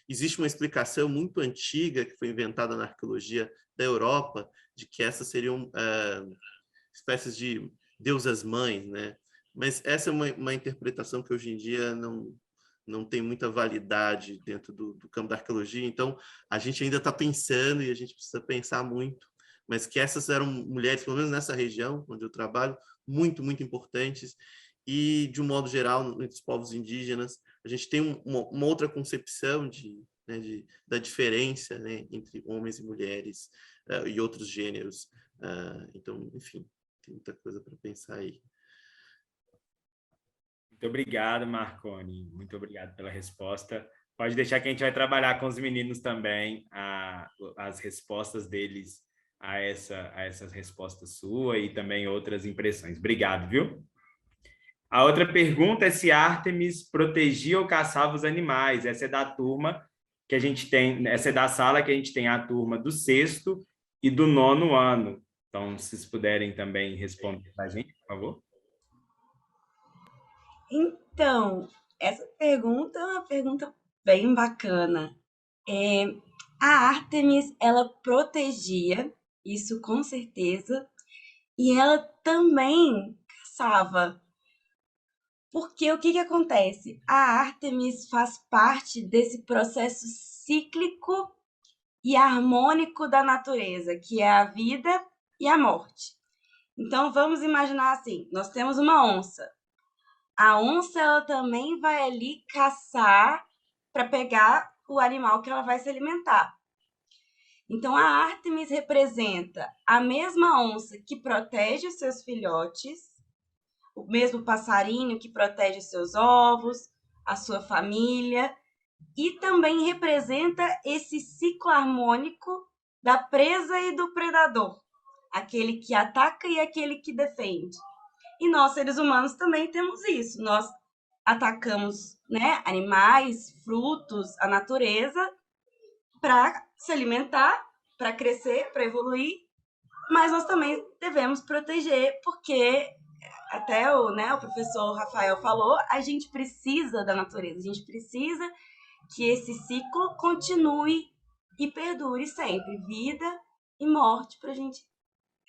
Existe uma explicação muito antiga que foi inventada na arqueologia da Europa de que essas seriam espécies de deusas-mães, né? Mas essa é uma interpretação que hoje em dia não tem muita validade dentro do campo da arqueologia, então a gente ainda está pensando e a gente precisa pensar muito, mas que essas eram mulheres, pelo menos nessa região onde eu trabalho, muito importantes. E, de um modo geral, entre os povos indígenas, a gente tem uma outra concepção da diferença, né, entre homens e mulheres e outros gêneros. Então, enfim, tem muita coisa para pensar aí. Muito obrigado, Marconi. Muito obrigado pela resposta. Pode deixar que a gente vai trabalhar com os meninos também as respostas deles a essas respostas suas e também outras impressões. Obrigado, viu? A outra pergunta é se Ártemis protegia ou caçava os animais. Essa é da turma que a gente tem, essa é da sala que a gente tem a turma do 6º e do 9º ano. Então, se vocês puderem também responder para a gente, por favor. Então, essa pergunta é uma pergunta bem bacana. A Ártemis, ela protegia, isso com certeza, e ela também caçava. Porque o que acontece? A Ártemis faz parte desse processo cíclico e harmônico da natureza, que é a vida e a morte. Então, vamos imaginar assim, nós temos uma onça. A onça, ela também vai ali caçar para pegar o animal que ela vai se alimentar. Então, a Ártemis representa a mesma onça que protege os seus filhotes, o mesmo passarinho que protege os seus ovos, a sua família, e também representa esse ciclo harmônico da presa e do predador, aquele que ataca e aquele que defende. E nós, seres humanos, também temos isso. Nós atacamos, né, animais, frutos, a natureza, para se alimentar, para crescer, para evoluir, mas nós também devemos proteger, porque até o professor Rafael falou, a gente precisa da natureza, a gente precisa que esse ciclo continue e perdure sempre, vida e morte, para a gente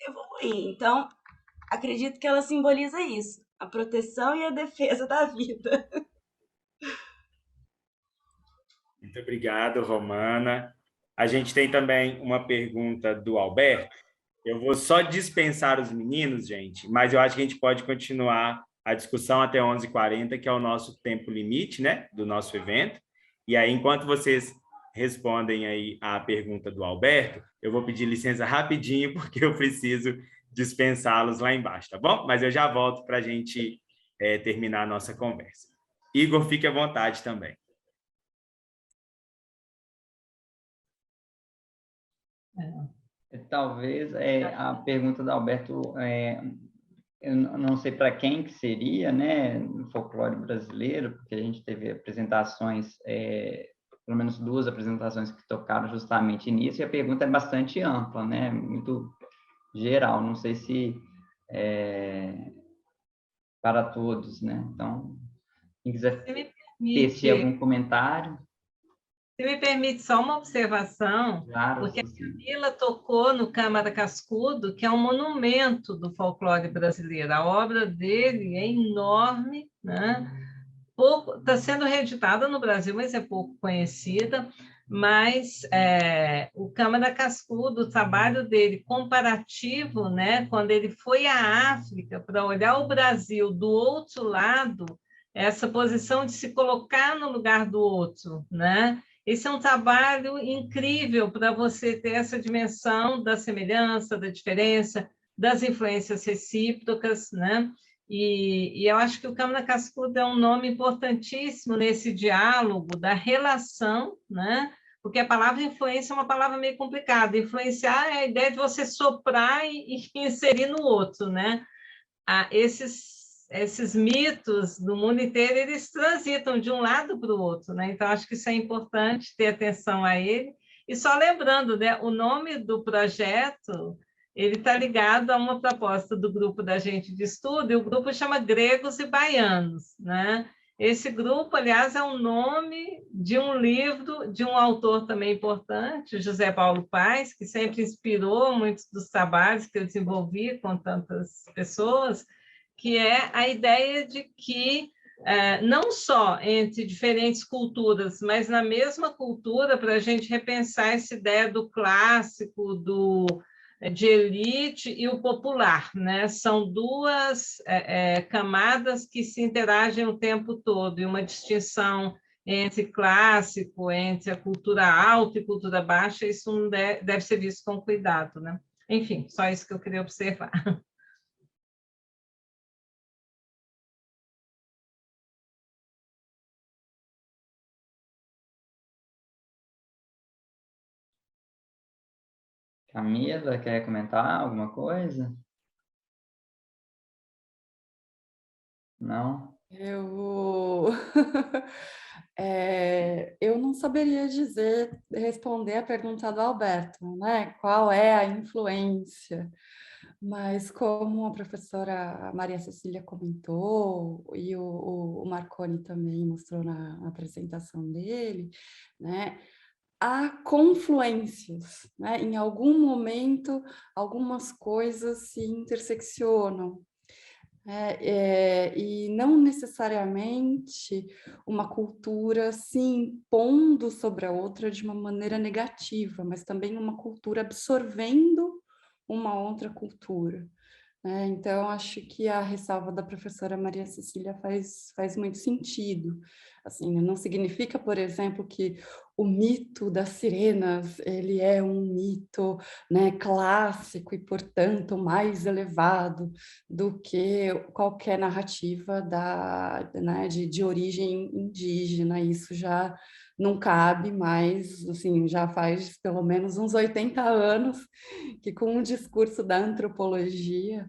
evoluir. Então, acredito que ela simboliza isso, a proteção e a defesa da vida. Muito obrigado, Romana. A gente tem também uma pergunta do Alberto. Eu vou só dispensar os meninos, gente, mas eu acho que a gente pode continuar a discussão até 11h40, que é o nosso tempo limite, né, do nosso evento. E aí, enquanto vocês respondem aí a pergunta do Alberto, eu vou pedir licença rapidinho, porque eu preciso dispensá-los lá embaixo, tá bom? Mas eu já volto para a gente terminar a nossa conversa. Igor, fique à vontade também. Talvez a pergunta do Alberto, eu não sei para quem que seria, né, no folclore brasileiro, porque a gente teve apresentações, pelo menos 2 apresentações que tocaram justamente nisso, e a pergunta é bastante ampla, né, muito geral, não sei se para todos, né, então, quem quiser tecer algum comentário. Se me permite só uma observação, Claro, porque a Cecília. Camila tocou no Câmara Cascudo, que é um monumento do folclore brasileiro. A obra dele é enorme, né? Está sendo reeditada no Brasil, mas é pouco conhecida. Mas o Câmara Cascudo, o trabalho dele comparativo, né? Quando ele foi à África para olhar o Brasil do outro lado, essa posição de se colocar no lugar do outro, né? Esse é um trabalho incrível para você ter essa dimensão da semelhança, da diferença, das influências recíprocas, né? E eu acho que o Câmara Cascudo é um nome importantíssimo nesse diálogo da relação, né? Porque a palavra influência é uma palavra meio complicada. Influenciar é a ideia de você soprar e inserir no outro, né? Esses mitos do mundo inteiro, eles transitam de um lado para o outro, né? Então, acho que isso é importante, ter atenção a ele. E só lembrando, né, o nome do projeto, ele está ligado a uma proposta do grupo da gente de estudo, e o grupo chama Gregos e Baianos, né? Esse grupo, aliás, é um nome de um livro de um autor também importante, José Paulo Paes, que sempre inspirou muitos dos trabalhos que eu desenvolvi com tantas pessoas, que é a ideia de que, não só entre diferentes culturas, mas na mesma cultura, para a gente repensar essa ideia do clássico, de elite e o popular, né? São duas camadas que se interagem o tempo todo, e uma distinção entre clássico, entre a cultura alta e cultura baixa, isso não deve ser visto com cuidado, né? Enfim, só isso que eu queria observar. Camila, quer comentar alguma coisa? Não? Eu não saberia responder a pergunta do Alberto, né? Qual é a influência? Mas como a professora Maria Cecília comentou, e o Marconi também mostrou na apresentação dele, né? Há confluências, né? Em algum momento, algumas coisas se interseccionam, e não necessariamente uma cultura se impondo sobre a outra de uma maneira negativa, mas também uma cultura absorvendo uma outra cultura. Então, acho que a ressalva da professora Maria Cecília faz muito sentido. Assim, não significa, por exemplo, que o mito das sirenas ele é um mito, né, clássico e, portanto, mais elevado do que qualquer narrativa né, de origem indígena. Isso já não cabe mais, assim, já faz pelo menos uns 80 anos que com o discurso da antropologia,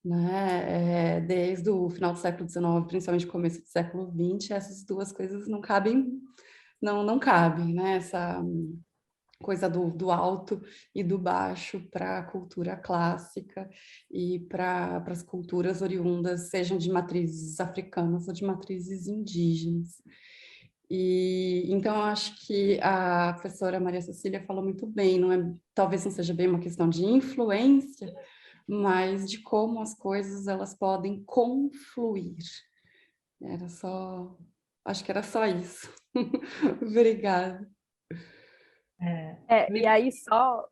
né, desde o final do século XIX, principalmente começo do século XX, essas duas coisas não cabem, não cabem, né, essa coisa do alto e do baixo para a cultura clássica e para as culturas oriundas, sejam de matrizes africanas ou de matrizes indígenas. E então eu acho que a professora Maria Cecília falou muito bem, talvez não seja bem uma questão de influência, mas de como as coisas elas podem confluir. Acho que era só isso. Obrigada. E aí só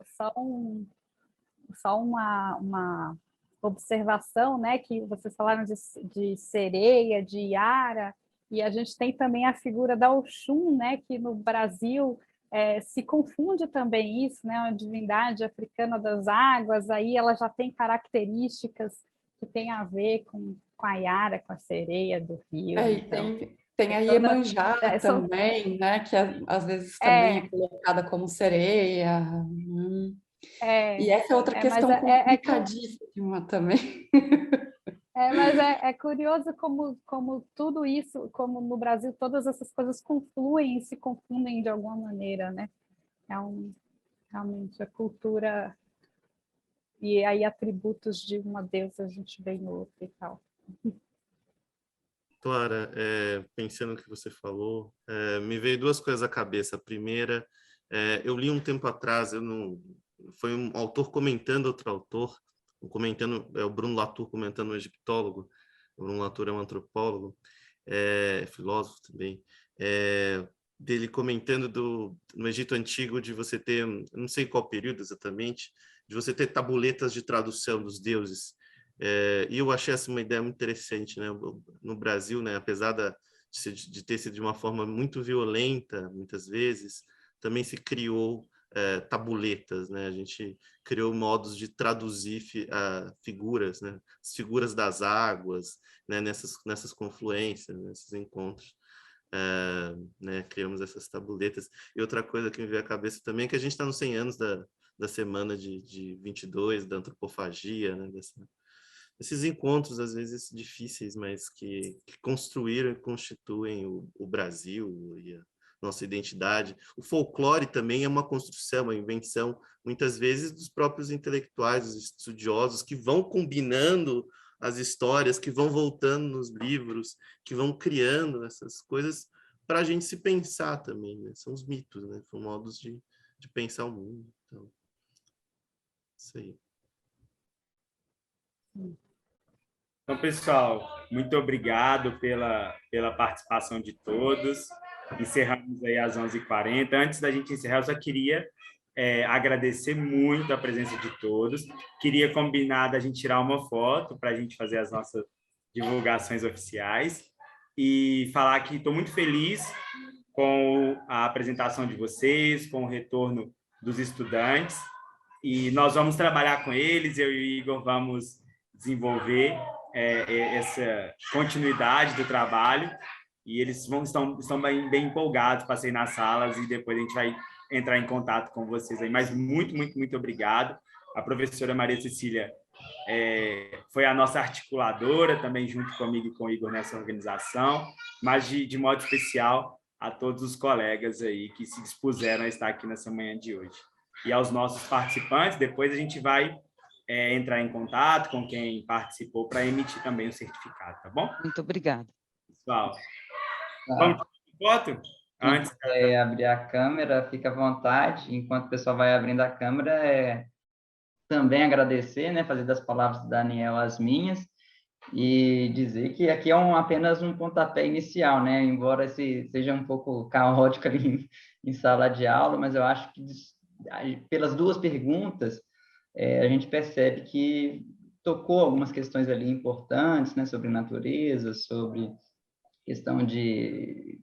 uma observação, né, que vocês falaram de sereia, de Iara, e a gente tem também a figura da Oxum, né, que no Brasil se confunde também isso, né, uma divindade africana das águas, aí ela já tem características que tem a ver com a Iara, com a sereia do rio. Então, tem a Iemanjá também, né, que às vezes também é colocada como sereia. E essa é outra questão complicadíssima também. Mas é curioso como tudo isso, como no Brasil todas essas coisas confluem e se confundem de alguma maneira, né? Realmente a cultura e aí atributos de uma deusa a gente vê no outro e tal. Clara, pensando no que você falou, me veio duas coisas à cabeça. A primeira, eu li um tempo atrás, foi um autor comentando outro autor, o Bruno Latour comentando um egiptólogo. O Bruno Latour é um antropólogo, filósofo também, dele comentando no Egito Antigo de você ter, não sei qual período exatamente, de você ter tabuletas de tradução dos deuses. E eu achei essa uma ideia muito interessante, né? No Brasil, né, apesar de ter sido de uma forma muito violenta, muitas vezes, também se criou tabuletas, né? A gente criou modos de traduzir figuras, né? As figuras das águas, né? Nessas confluências, nesses encontros. Né? Criamos essas tabuletas. E outra coisa que me veio à cabeça também é que a gente está nos 100 anos da semana de 22, da antropofagia, né? Esses encontros, às vezes, difíceis, mas que construíram e constituem o Brasil e a nossa identidade. O folclore também é uma construção, uma invenção, muitas vezes, dos próprios intelectuais, dos estudiosos, que vão combinando as histórias, que vão voltando nos livros, que vão criando essas coisas para a gente se pensar também, né? São os mitos, né? São modos de pensar o mundo. Então, isso aí. Então, pessoal, muito obrigado pela participação de todos. Encerramos aí às 11h40. Antes da gente encerrar, eu só queria agradecer muito a presença de todos. Queria combinar da gente tirar uma foto para a gente fazer as nossas divulgações oficiais e falar que estou muito feliz com a apresentação de vocês, com o retorno dos estudantes, e nós vamos trabalhar com eles, eu e o Igor vamos desenvolver essa continuidade do trabalho, e eles estão bem empolgados para sair nas salas, e depois a gente vai entrar em contato com vocês aí. Mas muito, muito, muito obrigado. A professora Maria Cecília foi a nossa articuladora, também junto comigo e com o Igor nessa organização, mas de modo especial a todos os colegas aí que se dispuseram a estar aqui nessa manhã de hoje. E aos nossos participantes, depois a gente vai entrar em contato com quem participou para emitir também o certificado, tá bom? Muito obrigada. Pessoal, vamos tirar foto? Antes de abrir a câmera, fica à vontade. Enquanto o pessoal vai abrindo a câmera, também agradecer, né, fazer das palavras do Daniel as minhas, e dizer que aqui é apenas um pontapé inicial, né, embora seja um pouco caótico ali em sala de aula, mas eu acho que pelas duas perguntas, a gente percebe que tocou algumas questões ali importantes, né, sobre natureza, sobre questão de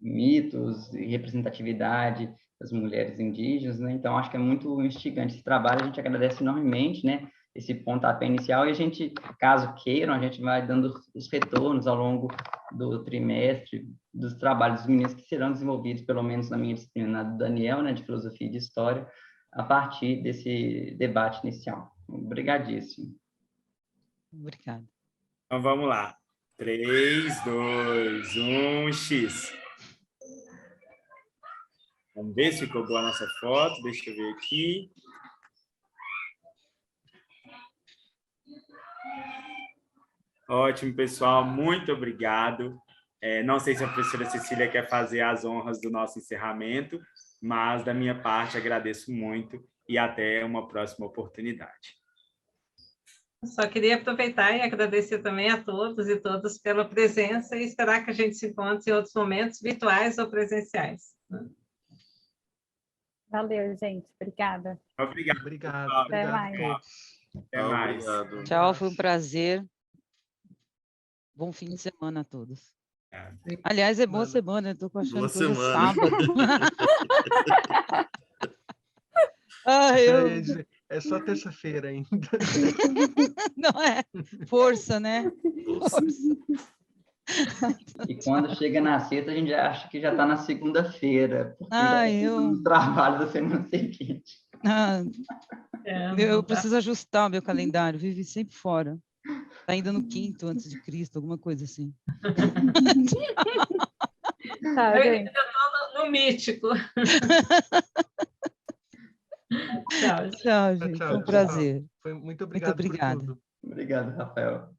mitos e representatividade das mulheres indígenas, né? Então, acho que é muito instigante esse trabalho, a gente agradece enormemente, né, esse pontapé inicial, e a gente, caso queiram, a gente vai dando os retornos ao longo do trimestre dos trabalhos dos meninos que serão desenvolvidos, pelo menos na minha disciplina do Daniel, né, de Filosofia e de História, a partir desse debate inicial. Obrigadíssimo. Obrigada. Então, vamos lá. 3, 2, 1, X. Vamos ver se ficou boa a nossa foto. Deixa eu ver aqui. Ótimo, pessoal. Muito obrigado. Não sei se a professora Cecília quer fazer as honras do nosso encerramento, mas, da minha parte, agradeço muito e até uma próxima oportunidade. Só queria aproveitar e agradecer também a todos e todas pela presença e esperar que a gente se encontre em outros momentos, virtuais ou presenciais. Valeu, gente. Obrigada. Obrigado. Obrigado. Até mais. Até mais. Obrigado. Tchau, foi um prazer. Bom fim de semana a todos. Aliás, é boa semana, eu estou achando Boa que hoje é semana. sábado. É só terça-feira ainda. Não é? Força, né? Força. E quando chega na sexta, a gente já acha que já está na segunda-feira, porque o trabalho da semana seguinte. Eu preciso ajustar o meu calendário, vive sempre fora. Está ainda no 5º antes de Cristo, alguma coisa assim. Eu ainda estou no mítico. Tchau, gente. Foi um prazer. Muito obrigado por tudo. Obrigado, Rafael.